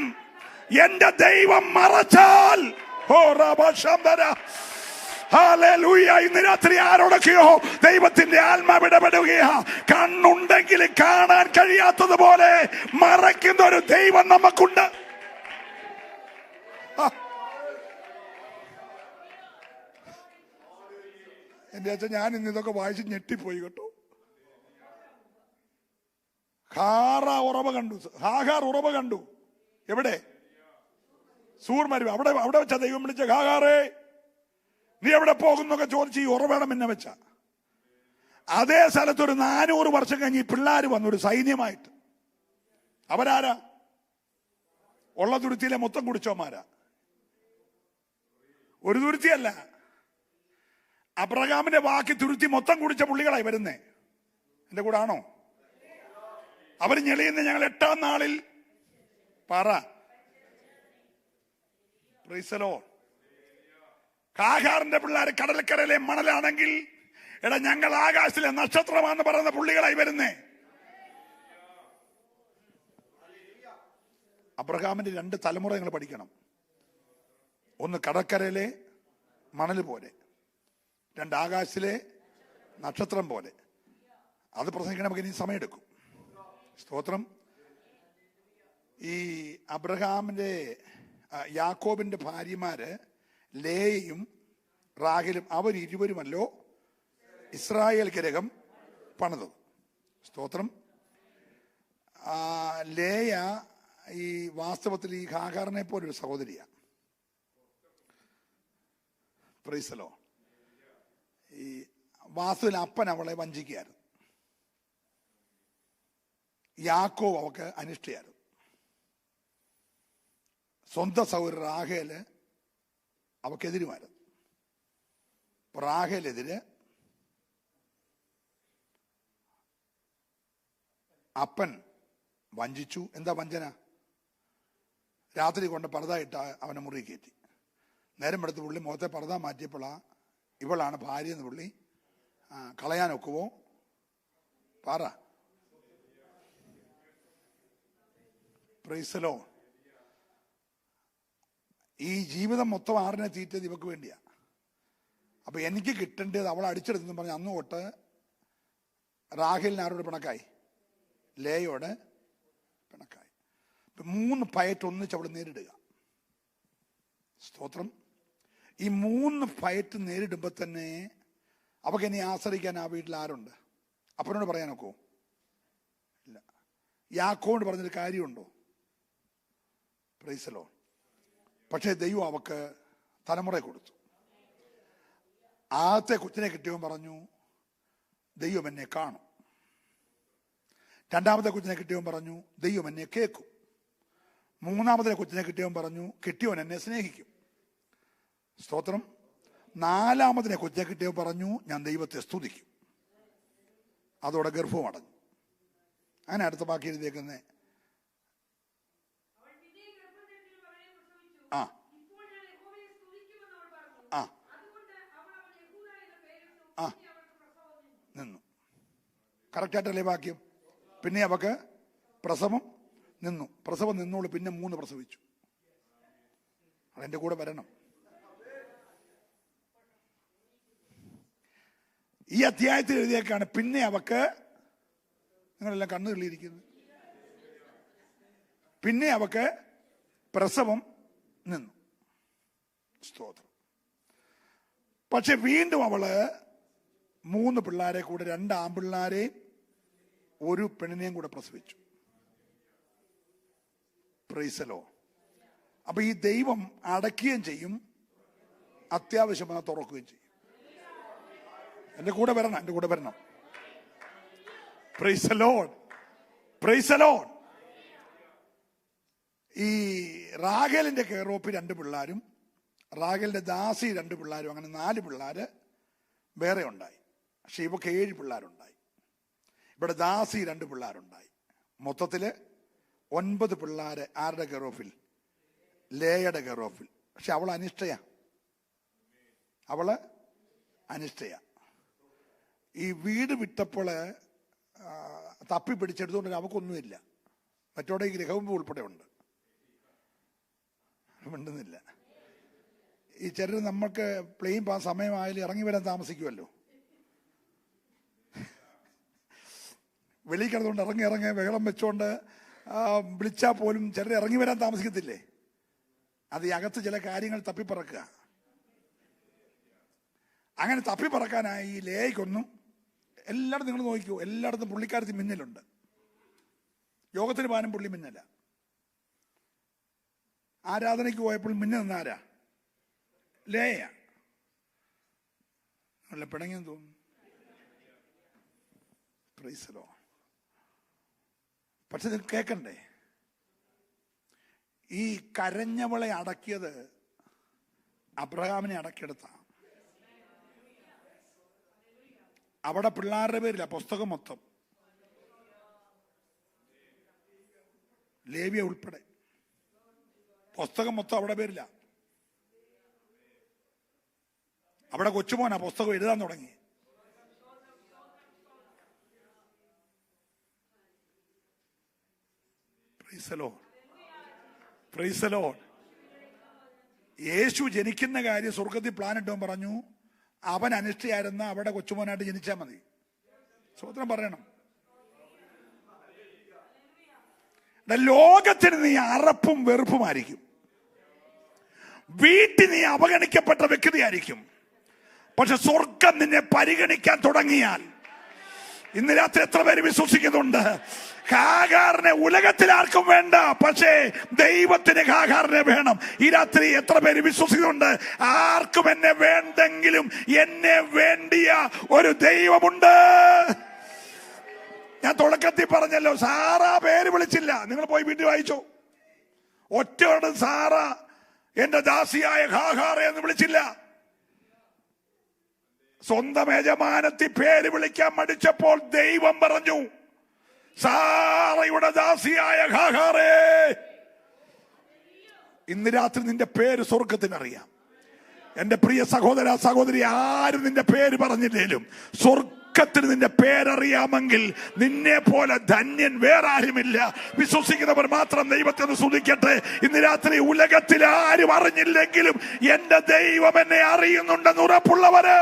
എന്റെ ദൈവം മറച്ചാൽ, ഓ റബശംബര ഹല്ലേലൂയ. ഇന്ന് രാത്രി ആരോടൊക്കെയോ ദൈവത്തിന്റെ ആത്മാവ് ഇടപെടുകയാ. കണ്ണുണ്ടെങ്കിൽ കാണാൻ കഴിയാത്തതുപോലെ മറയ്ക്കുന്ന ഒരു ദൈവം നമുക്കുണ്ട്. എന്റെ അച്ഛൻ, ഞാൻ ഇന്ന് ഇതൊക്കെ വായിച്ച് ഞെട്ടിപ്പോയി കേട്ടോ. ഹാഗാർ ഉറവ കണ്ടു. എവിടെ? സൂർ മരുഭൂമി. അവിടെ വെച്ചാ ദൈവം വിളിച്ച, ഹാഗാറേ നീ എവിടെ പോകുന്നൊക്കെ ചോദിച്ച് ഈ ഉറവേണം എന്നെ വെച്ച. അതേ സ്ഥലത്ത് ഒരു 400 വർഷം കഴിഞ്ഞ് ഈ പിള്ളേർ വന്നു, ഒരു സൈന്യമായിട്ട്. അവരാരാ? ഉള്ള തുരുത്തിയിലെ മൊത്തം കുടിച്ചോമാരാ. ഒരു തുരുത്തിയല്ല, അബ്രഹാമിന്റെ ബാക്കി തുരുത്തി മൊത്തം കുടിച്ച പുള്ളികളായി വരുന്നേ. എന്റെ കൂടെ ആണോ? അവർ ഞെളിയുന്ന ഞങ്ങൾ 8-ാം നാളിൽ പറ. Price the Lord. ഹാഗാറിന്റെ പിള്ളേർ കടൽക്കരയിലെ മണലാണെങ്കിൽ എടാ ഞങ്ങൾ ആകാശത്തിലെ നക്ഷത്രമാണെന്ന് പറയുന്ന പുള്ളികളായി വരുന്നേ. അബ്രഹാമിന്റെ 2 തലമുറ നിങ്ങൾ പഠിക്കണം. ഒന്ന് കടൽക്കരയിലെ മണൽ പോലെ, 2 ആകാശത്തിലെ നക്ഷത്രം പോലെ. അത് പ്രസംഗിക്കാൻ നമുക്ക് ഇനി സമയമെടുക്കും. സ്തോത്രം. ഈ അബ്രഹാമിന്റെ യാക്കോബിന്റെ ഭാര്യമാര് ലേയയും റാഹേലും അവരിരുവരുമല്ലോ ഇസ്രായേൽ ഗൃഹം പണിതത്. സ്തോത്രം. ലേയ ഈ വാസ്തവത്തിൽ ഈ ഹാഗാറിനെ പോലൊരു സഹോദരിയാണ്. Praise the Lord. ഈ വാസ്തുവിൽ അപ്പൻ അവളെ വഞ്ചിക്കുകയായിരുന്നു. യാക്കോബ് അവക്ക് അനിഷ്ടയായിരുന്നു. സ്വന്തം സഹോദരി റാഹേല് അവക്കെതിരുമായിരുന്നു. റാഹേലെതിര് അപ്പൻ വഞ്ചിച്ചു. എന്താ വഞ്ചന? രാത്രി കൊണ്ട് പർദ്ദ ഇട്ട അവനെ മുറി കയറ്റി. നേരം എടുത്ത് പുള്ളി മുഖത്തെ പർദ്ദ മാറ്റിയപ്പോഴാ ഇവളാണ് ഭാര്യ എന്ന് പുള്ളി കളയാനൊക്കുവോ? പറ. Price the Lord. ഈ ജീവിതം മൊത്തം ആറിനെ തീറ്റത് ഇവക്ക് വേണ്ടിയാ. അപ്പൊ എനിക്ക് കിട്ടേണ്ടത് അവൾ അടിച്ചെടുത്തെന്ന് പറഞ്ഞ് അന്ന് തൊട്ട് റാഹേലിന് ആരോട് പിണക്കായി? ലേയോട് പിണക്കായി. 3 ഫയറ്റ് ഒന്നിച്ച് അവൾ നേരിടുക. സ്തോത്രം. ഈ 3 ഫയറ്റ് നേരിടുമ്പോ തന്നെ അവക്ക് ഇനി ആശ്രയിക്കാൻ ആ വീട്ടിൽ ആരുണ്ട്? അപ്പനോട് പറയാനൊക്കോ? ഇല്ല. യാക്കോബിനോട് പറഞ്ഞൊരു കാര്യമുണ്ടോ? Price the Lord. പക്ഷേ ദൈവം അവക്ക് തലമുറ കൊടുത്തു. ആദ്യത്തെ കൊച്ചിനെ കിട്ടിയവൻ പറഞ്ഞു ദൈവം എന്നെ കാണും. 2ാമത്തെ കൊച്ചിനെ കിട്ടിയവൻ പറഞ്ഞു ദൈവം എന്നെ കേൾക്കും. 3ാമത്തെ കൊച്ചിനെ കിട്ടിയവൻ പറഞ്ഞു കിട്ടിയവൻ എന്നെ സ്നേഹിക്കും. സ്തോത്രം. 4ാമതിനെ കൊച്ചിനെ കിട്ടിയവൻ പറഞ്ഞു ഞാൻ ദൈവത്തെ സ്തുതിക്കും. അതോടെ ഗർഭവും അടഞ്ഞു. അങ്ങനെ അടുത്ത ബാക്കി എഴുതിയേക്കുന്നേ. ആ ആ ആ നിന്നു. കറക്റ്റായിട്ടല്ലേ വാക്യം? പിന്നെ അവക്ക് പ്രസവം നിന്നു. പ്രസവം നിന്നോളൂ. പിന്നെ 3 പ്രസവിച്ചു. അതെന്റെ കൂടെ വരണം. ഈ അധ്യായത്തിൽ എഴുതിയേക്കാണ് പിന്നെ അവക്ക്, നിങ്ങളെല്ലാം കണ്ണു തെളിയിരിക്കുന്നത്, പിന്നെ അവക്ക് പ്രസവം നിന്നു. സ്തോത്രം. പക്ഷെ വീണ്ടും അവള് 3 പിള്ളേരെ കൂടെ 2 ആൺപിള്ളേരെയും 1 പെണ്ണിനെയും കൂടെ പ്രസവിച്ചു. Price the Lord. അപ്പൊ ഈ ദൈവം അടയ്ക്കുകയും ചെയ്യും, അത്യാവശ്യം വന്നാൽ തുറക്കുകയും ചെയ്യും. എന്റെ കൂടെ വരണം, എന്റെ കൂടെ വരണം. Price the Lord. Praise the Lord. ഈ റാഹേലിന്റെ കെയറോപ്പ് 2 പിള്ളേരും റാഹേലിന്റെ ദാസി 2 പിള്ളേരും, അങ്ങനെ 4 പിള്ളേര് വേറെ ഉണ്ടായി. പക്ഷെ ഇവക്ക് 7 പിള്ളേരുണ്ടായി. ഇവിടെ ദാസി 2 പിള്ളേരുണ്ടായി. മൊത്തത്തില് 9 പിള്ളേര്. ആരുടെ കെയറോഫിൽ? ലേയുടെ കെയറോഫിൽ. പക്ഷെ അവൾ അനിഷ്ടയാ. അവള് അനിഷ്ടയാ. ഈ വീട് വിട്ടപ്പോള് തപ്പി പിടിച്ചെടുത്തുകൊണ്ട് അവക്കൊന്നുമില്ല. മറ്റോടെ ഈ ഗൃഹവും ഉൾപ്പെടെ ഉണ്ട്. മിണ്ടുന്നില്ല. ഈ ചിലർ നമ്മൾക്ക് പ്ലെയിൻ പാസ് സമയമായാലും ഇറങ്ങി വരാൻ താമസിക്കുമല്ലോ. വെളിയിൽ കിടന്നുകൊണ്ട് ഇറങ്ങി ബഹളം വെച്ചോണ്ട് വിളിച്ചാൽ പോലും ചിലർ ഇറങ്ങി വരാൻ താമസിക്കത്തില്ലേ? അത് ഈ അകത്ത് ചില കാര്യങ്ങൾ തപ്പിപ്പറക്കുക. അങ്ങനെ തപ്പിപ്പറക്കാനായി ഈ ലേയ്ക്കൊന്നും എല്ലായിടത്തും നിങ്ങൾ നോക്കിക്കോ, എല്ലായിടത്തും പുള്ളിക്കാരത്തിൽ മിന്നലുണ്ട്. യോഗത്തിന് പോകാനും പുള്ളി മിന്നല. ആരാധനയ്ക്ക് പോയപ്പോൾ മിന്നൽ നിന്നാരാ? ലേയ. നല്ല പിണങ്ങിയെന്ന് തോന്നുന്നു. Price the Lord. പക്ഷെ ഇത് കേൾക്കണ്ടേ? ഈ കരഞ്ഞവളെ അടക്കിയത് അബ്രഹാമിനെ അടക്കിയെടുത്ത. അവിടെ പിള്ളേരുടെ പേരില്ല പുസ്തകം മൊത്തം. ലേവ്യ ഉൾപ്പെടെ. പുസ്തകം മൊത്തം അവിടെ പേരില്ല. അവിടെ കൊച്ചുമോനാ പുസ്തകം എഴുതാൻ തുടങ്ങി. Price the Lord. യേശു ജനിക്കുന്ന കാര്യം സ്വർഗത്തിൽ പ്ലാൻ ഇട്ടവൻ പറഞ്ഞു, അവൻ അനിഷ്ടയായിരുന്ന അവിടെ കൊച്ചുമോനായിട്ട് ജനിച്ചാൽ മതി. സ്വതന്ത്രം പറയണം. ലോകത്തിന് നീ അറപ്പും വെറുപ്പുമായിരിക്കും, വീട്ടിൽ നീ അവഗണിക്കപ്പെട്ട വ്യക്തിയായിരിക്കും. പക്ഷെ സ്വർഗം നിന്നെ പരിഗണിക്കാൻ തുടങ്ങിയാൽ, ഇന്ന് രാത്രി എത്ര പേര് വിശ്വസിക്കുന്നുണ്ട്? ഹാഗാറിനെ ഉലകത്തിൽ ആർക്കും വേണ്ട, പക്ഷേ ദൈവത്തിന് ഹാഗാറിനെ വേണം. ഈ രാത്രി എത്ര പേര് വിശ്വസിക്കുന്നുണ്ട്? ആർക്കും എന്നെ വേണ്ടെങ്കിലും എന്നെ വേണ്ടിയ ഒരു ദൈവമുണ്ട്. ഞാൻ തുടക്കത്തിൽ പറഞ്ഞല്ലോ, സാറ പേര് വിളിച്ചില്ല. നിങ്ങൾ പോയി വീട്ടിൽ വായിച്ചോ. ഒറ്റയോട് സാറ എന്റെ ദാസിയായ ഹാഗാറെ എന്ന് വിളിച്ചില്ല. സ്വന്തം യജമാനത്തി പേര് വിളിക്കാൻ മടിച്ചപ്പോൾ ദൈവം പറഞ്ഞു, സാറയുടെ ദാസിയായ ഹാഗാറേ. ഇന്ന് രാത്രി നിന്റെ പേര് സ്വർഗത്തിനറിയാം. എന്റെ പ്രിയ സഹോദര സഹോദരി, ആരും നിന്റെ പേര് പറഞ്ഞില്ലേലും സ്വർഗത്തിന് നിന്റെ പേരറിയാമെങ്കിൽ നിന്നെ പോലെ ധന്യൻ വേറെ ആരുമില്ല. വിശ്വസിക്കുന്നവർ മാത്രം ദൈവത്തെ ഒന്ന് സ്തുതിക്കട്ടെ. ഇന്ന് രാത്രി ഉലകത്തിൽ ആരും അറിഞ്ഞില്ലെങ്കിലും എന്റെ ദൈവം എന്നെ അറിയുന്നുണ്ടെന്ന് ഉറപ്പുള്ളവര്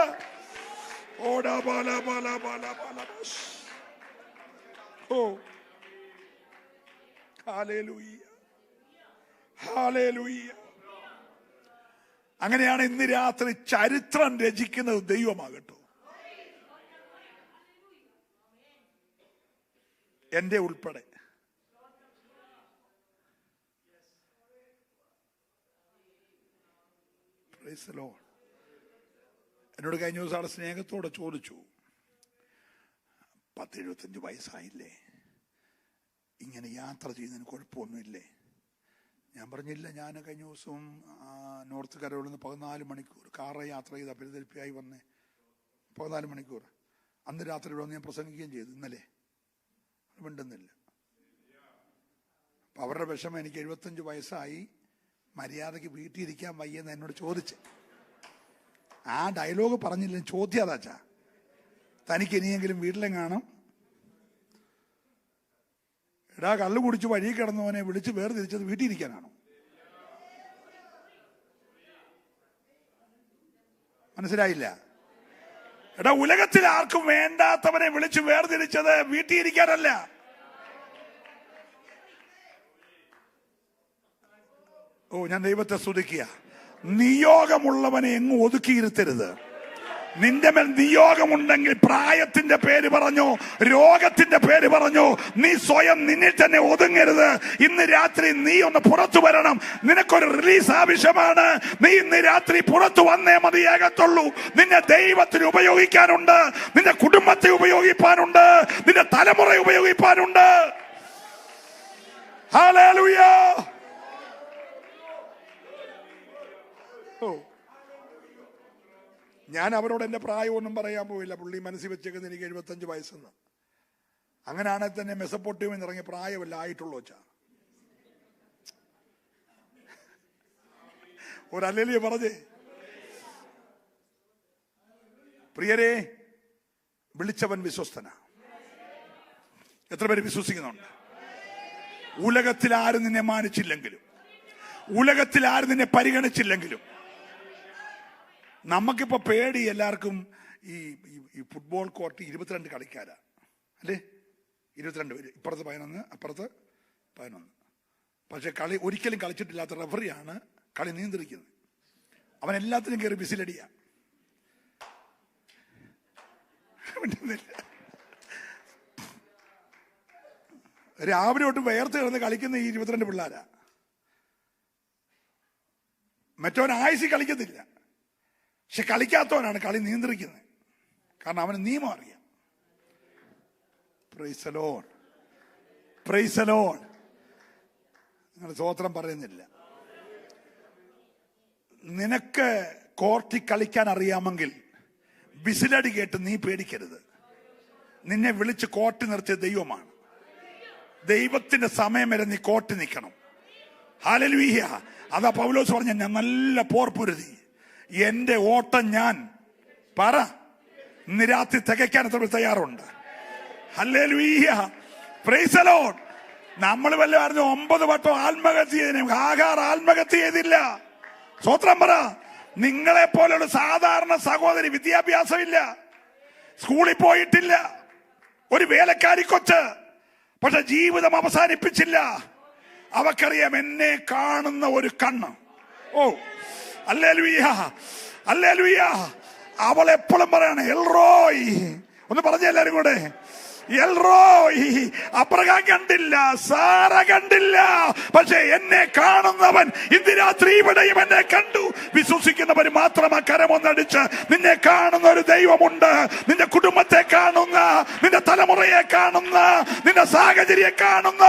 അങ്ങനെയാണ് ഇന്ന് രാത്രി ചരിത്രം രചിക്കുന്നത് ദൈവമാകട്ടോ. എന്റെ ഉൾപ്പെടെ. Price the Lord. എന്നോട് കഴിഞ്ഞ ദിവസം അവിടെ സ്നേഹത്തോടെ ചോദിച്ചു, 10-75 വയസ്സായില്ലേ, ഇങ്ങനെ യാത്ര ചെയ്യുന്നതിന് കുഴപ്പമൊന്നുമില്ലേ? ഞാൻ പറഞ്ഞില്ല. ഞാൻ കഴിഞ്ഞ ദിവസവും നോർത്ത് കരോളിൽ നിന്ന് 14 മണിക്കൂർ കാറ് യാത്ര ചെയ്ത ഫിലദൽഫിയായി വന്നേ. 14 മണിക്കൂർ. അന്ന് രാത്രി ഇവിടെ വന്ന് ഞാൻ പ്രസംഗിക്കുകയും ചെയ്തു. ഇന്നലെ മിണ്ടുന്നില്ല. അപ്പം അവരുടെ വിഷമം എനിക്ക് 75 വയസ്സായി, മര്യാദയ്ക്ക് വീട്ടിൽ ഇരിക്കാൻ വയ്യെന്ന് എന്നോട് ചോദിച്ച്. ആ ഡയലോഗ് പറഞ്ഞില്ല, ചോദ്യം അതാച്ചാ. തനിക്ക് ഇനിയെങ്കിലും വീട്ടിലും കാണും. എടാ, കള്ളു കുടിച്ച് വഴി കിടന്നവനെ വിളിച്ച് വേർതിരിച്ചത് വീട്ടിൽ ഇരിക്കാനാണോ? മനസ്സിലായില്ല? എടാ, ഉലകത്തിൽ ആർക്കും വേണ്ടാത്തവനെ വിളിച്ച് വേർതിരിച്ചത് വീട്ടിൽ ഇരിക്കാനല്ല. ഞാൻ ദൈവത്തെ സ്തുതിക്കുക. നിയോഗമുള്ളവനെ എങ്ങും ഒതുക്കിയിരുത്തരുത്. നിന്റെ മേൽ നിയോഗമുണ്ടെങ്കിൽ പ്രായത്തിന്റെ പേര് പറഞ്ഞോ, രോഗത്തിന്റെ പേര് പറഞ്ഞോ, നീ സ്വയം നിന്നിൽ തന്നെ ഒതുങ്ങരുത്. ഇന്ന് രാത്രി നീ ഒന്ന് പുറത്തു വരണം. നിനക്കൊരു റിലീസ് ആവശ്യമാണ്. നീ ഇന്ന് രാത്രി പുറത്തു വന്നേ മതിയാകത്തുള്ളൂ. നിന്നെ ദൈവത്തിന് ഉപയോഗിക്കാനുണ്ട്, നിന്റെ കുടുംബത്തെ ഉപയോഗിക്കാനുണ്ട്, നിന്റെ തലമുറ ഉപയോഗിക്കാനുണ്ട്. ഹല്ലേലൂയ. ഞാൻ അവരോട് എന്റെ പ്രായമൊന്നും പറയാൻ പോയില്ല. പുള്ളി മനസ്സിൽ വെച്ചേക്കുന്നത് എനിക്ക് 75 വയസ്സെന്ന്. അങ്ങനെയാണെങ്കിൽ തന്നെ മെസപ്പൊട്ടേമിയിൽ ഇറങ്ങിയ പ്രായമല്ല ആയിട്ടുള്ളൂ വെച്ചാ. ഒരല്ലേ പറഞ്ഞേ. പ്രിയരെ, വിളിച്ചവൻ വിശ്വസ്തനാ. എത്ര പേര് വിശ്വസിക്കുന്നുണ്ട്? ഉലകത്തിൽ ആരും നിന്നെ മാനിച്ചില്ലെങ്കിലും, ഉലകത്തിൽ ആരും നിന്നെ പരിഗണിച്ചില്ലെങ്കിലും, നമുക്കിപ്പോ പേടി എല്ലാവർക്കും. ഈ ഫുട്ബോൾ കോർട്ട് 22 കളിക്കാരാ അല്ലേ? 22 പേര്, ഇപ്പുറത്ത് 11, അപ്പുറത്ത് 11. പക്ഷെ കളി ഒരിക്കലും കളിച്ചിട്ടില്ലാത്ത റഫറിയാണ് കളി നിയന്ത്രിക്കുന്നത്. അവൻ എല്ലാത്തിനും കയറി വിസിലടിയാ. രാവിലെ തൊട്ട് വേർത്ത് കിടന്ന് കളിക്കുന്ന ഈ 22 പിള്ളേരാ. മറ്റവൻ ആയുസി കളിക്കത്തില്ല, പക്ഷെ കളിക്കാത്തവനാണ് കളി നിയന്ത്രിക്കുന്നത്. കാരണം അവന് നിയമം അറിയാം. Price the Lord, praise the Lord. നിങ്ങൾ സ്തോത്രം പറയുന്നില്ല. നിനക്ക് കോർട്ടിൽ കളിക്കാൻ അറിയാമെങ്കിൽ വിസിലടി കേട്ട് നീ പേടിക്കരുത്. നിന്നെ വിളിച്ച് കോർട്ട് നിർത്തിയ ദൈവമാണ്. ദൈവത്തിന്റെ സമയം വരെ നീ കോട്ടി നിൽക്കണം. ഹല്ലേലൂയ. അതാ പൗലോസ് പറഞ്ഞ, ഞാൻ നല്ല പോർ പൊരുതി, എന്റെ ഓട്ടം ഞാൻ ഇന്ന് രാത്രി തികയ്ക്കാൻ എത്ര തയ്യാറുണ്ട്? ഹല്ലേലൂയ. Price the Lord. നമ്മൾ വല്ലതായിരുന്നു 9 വട്ടം ആത്മഹത്യ ചെയ്തതിനും ഹാഗാർ ആത്മഹത്യ ചെയ്തില്ല. സ്വത്രം പറ. നിങ്ങളെ പോലുള്ള സാധാരണ സഹോദരി, വിദ്യാഭ്യാസമില്ല, സ്കൂളിൽ പോയിട്ടില്ല, ഒരു വേലക്കാരി കൊച്ച്, പക്ഷെ ജീവിതം അവസാനിപ്പിച്ചില്ല. അവക്കറിയാം എന്നെ കാണുന്ന ഒരു കണ്ണ്. ഓ ഹല്ലേലൂയ, ഹല്ലേലൂയ. അവൾ എപ്പോഴും പറയാണ് എൽറോയ്. ഒന്ന് പറഞ്ഞ എല്ലാരും കൂടെ, എൽറോയ്. അബ്രഹാം കണ്ടില്ല, സാറ കണ്ടില്ല, പക്ഷെ എന്നെ കാണുന്നവൻ ഇന്ന് രാത്രി ഇവിടെയും എന്നെ കണ്ടു. വിശ്വസിക്കുന്നവർ മാത്രം ആ കരമൊന്നടിച്ച്, നിന്നെ കാണുന്ന ഒരു ദൈവമുണ്ട്. നിന്റെ കുടുംബത്തെ കാണുന്ന, നിന്റെ തലമുറയെ കാണുന്ന, നിന്റെ സാഹചര്യം കാണുന്ന.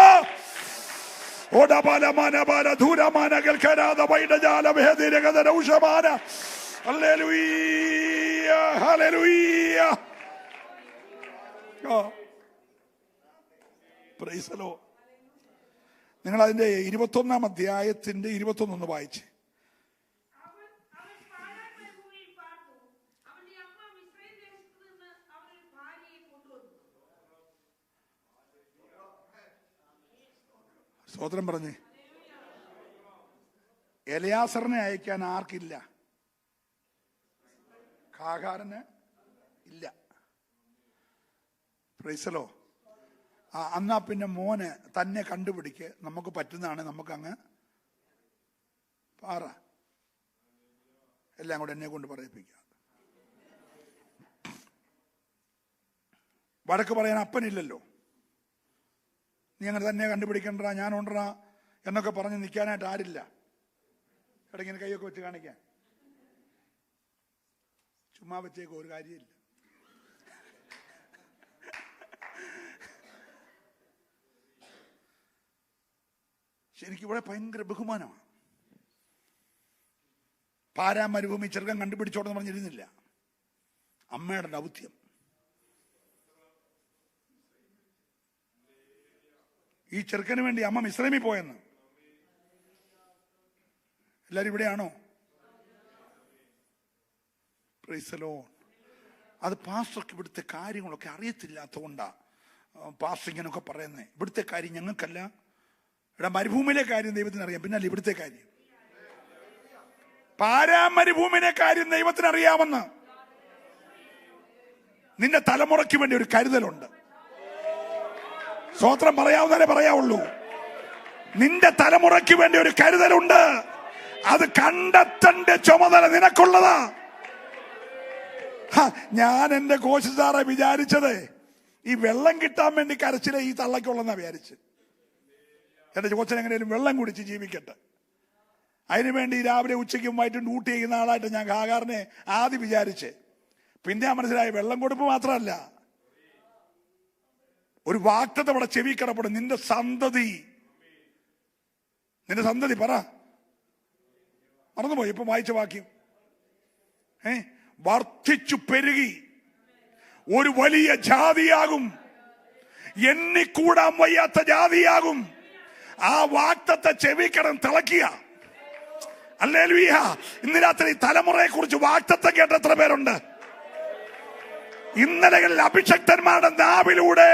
നിങ്ങൾ അതിന്റെ 21-ാം അധ്യായത്തിന്റെ 21 വായിച്ച്. സ്തോത്രം പറഞ്ഞേ. എലയാസറിനെ അയക്കാൻ ആർക്കില്ല? ഹാഗാറിന് ഇല്ല. പ്രൈസലോ. അന്നാ പിന്നെ മോന് തന്നെ കണ്ടുപിടിക്ക്, നമുക്ക് പറ്റുന്നതാണ്, നമുക്ക് അങ്ങ് പാറ എല്ലാം കൂടെ എന്നെ കൊണ്ട് പറയിപ്പിക്കാം. വടക്ക് പറയാൻ അപ്പനില്ലല്ലോ. നീ അങ്ങനെ തന്നെ കണ്ടുപിടിക്കണ്ട, ഞാൻ ഉണ്ടറാ എന്നൊക്കെ പറഞ്ഞ് നിൽക്കാനായിട്ട് ആരില്ല. ഇടയ്ക്കിങ്ങനെ കൈയൊക്കെ വെച്ച് കാണിക്കാൻ. ചുമ്മാ വെച്ചേക്കോ, ഒരു കാര്യമില്ല. എനിക്കിവിടെ ഭയങ്കര ബഹുമാനമാണ്. പാരാ മരുഭൂമി ചെറുക്കൻ കണ്ടുപിടിച്ചോടെന്ന് പറഞ്ഞിരുന്നില്ല. അമ്മയുടെ ദൗത്യം. ഈ ചെറുക്കന് വേണ്ടി അമ്മ മിസ്രൈമിൽ പോയെന്ന്. എല്ലാരും ഇവിടെയാണോ? Praise the Lord. അത് പാസ്റ്റർക്ക് ഇവിടുത്തെ കാര്യങ്ങളൊക്കെ അറിയത്തില്ലാത്തതുകൊണ്ടാ പാസ്റ്റർ ഇങ്ങനൊക്കെ പറയുന്നത്. ഇവിടുത്തെ കാര്യം ഞങ്ങൾക്കല്ല. ഇവിടെ മരുഭൂമിയിലെ കാര്യം ദൈവത്തിന് അറിയാം, പിന്നല്ല ഇവിടുത്തെ കാര്യം. പാരാ മരുഭൂമിയിലെ കാര്യം ദൈവത്തിന് അറിയാമെന്ന്. നിന്റെ തലമുറയ്ക്ക് വേണ്ടി ഒരു കരുതലുണ്ട്. സ്തോത്രം പറയാവുന്നതേ പറയാവുള്ളൂ. നിന്റെ തലമുറയ്ക്ക് വേണ്ടി ഒരു കരുതലുണ്ട്. അത് കണ്ടെത്തേണ്ട ചുമതല നിനക്കുള്ളതാ. ഞാൻ എന്റെ കോശി സാറെ വിചാരിച്ചത് ഈ വെള്ളം കിട്ടാൻ വേണ്ടി കരച്ചിലെ ഈ തള്ളക്കുള്ളെന്നാ വിചാരിച്ച്. എന്റെ കോച്ചൻ എങ്ങനെയും വെള്ളം കുടിച്ച് ജീവിക്കട്ടെ, അതിനുവേണ്ടി രാവിലെ ഉച്ചയ്ക്കും വൈകിട്ടും ഡ്യൂട്ടി ചെയ്യുന്ന ആളായിട്ട് ഞാൻ ഹാഗാറിനെ ആദ്യം വിചാരിച്ച്. പിന്നെ മനസ്സിലായി വെള്ളം കൊടുപ്പ് മാത്രമല്ല, ഒരു വാഗ്ദത്തം അവിടെ ചെവി കിടപ്പെടും. നിന്റെ സന്തതി പറ, മറന്നുപോയി ഇപ്പൊ വായിച്ച വാക്യം. വർദ്ധിച്ചു പെരുകി ഒരു വലിയ ജാതിയാകും, എണ്ണിക്കൂടാൻ വയ്യാത്ത ജാതിയാകും. ആ വാഗ്ദത്തത്തെ ചെവിക്കടം തിളക്കുക. ഹല്ലേലൂയ. ഇന്ന് രാത്രി തലമുറയെ കുറിച്ച് വാഗ്ദത്തം കേട്ട എത്ര പേരുണ്ട്? ഇന്നലകളിൽ അഭിഷക്തന്മാരുടെ നാവിലൂടെ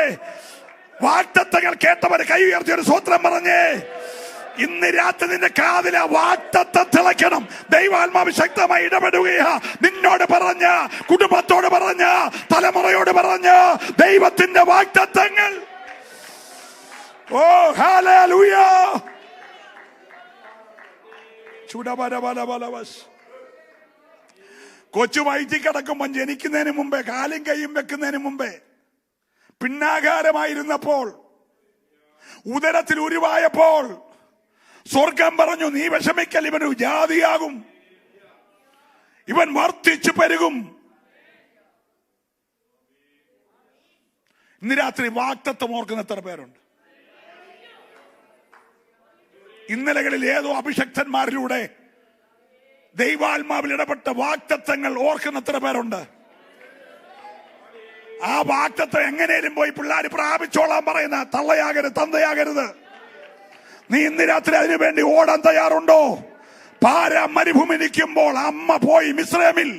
വാഗ്ദത്തങ്ങൾ കേട്ടവർ കൈ ഉയർത്തി ഒരു സ്തോത്രം പറഞ്ഞേ. ഇന്ന് രാത്രി നിന്റെ കാതിലെ വാഗ്ദത്തം തിളയ്ക്കണം. ദൈവാത്മാവ് ശക്തമായി ഇടപെടുകയാ. നിന്നോട് പറഞ്ഞ, കുടുംബത്തോട് പറഞ്ഞ, തലമുറയോട് പറഞ്ഞ ദൈവത്തിന്റെ വാഗ്ദത്തങ്ങൾ. ഓ ഹല്ലേലൂയ. കൊച്ചു വയറ്റി കിടക്കുമ്പോൾ ജനിക്കുന്നതിന് മുമ്പേ, കാലും കൈയും വെക്കുന്നതിന് മുമ്പേ, പിന്നാകാരമായിരുന്നപ്പോൾ, ഉദരത്തിൽ ഉരുവായപ്പോൾ സ്വർഗം പറഞ്ഞു, നീ വിഷമിക്കൽ, ഇവൻ ഒരു ജാതിയാകും, ഇവൻ വർദ്ധിച്ചു പെരുകും. ഇന്ന് രാത്രി വാഗ്ദത്തം ഓർക്കുന്ന എത്ര പേരുണ്ട്? ഇന്നലകളിൽ ഏതോ അഭിഷക്തന്മാരിലൂടെ ദൈവാത്മാവിൽ ഇടപെട്ട വാഗ്ദത്തങ്ങൾ ഓർക്കുന്ന എത്ര പേരുണ്ട്? ആ വാഗ്ദത്തം എങ്ങനെയും പോയി പിള്ളേർ പ്രാപിച്ചോളാൻ പറയുന്ന തള്ളയാകരുത്, തന്തയാകരുത്. നീ ഇന്ന് രാത്രി അതിനു വേണ്ടി ഓടാൻ തയ്യാറുണ്ടോ? പാര മരുഭൂമി നിൽക്കുമ്പോൾ അമ്മ പോയി മിസ്രൈമിൽ.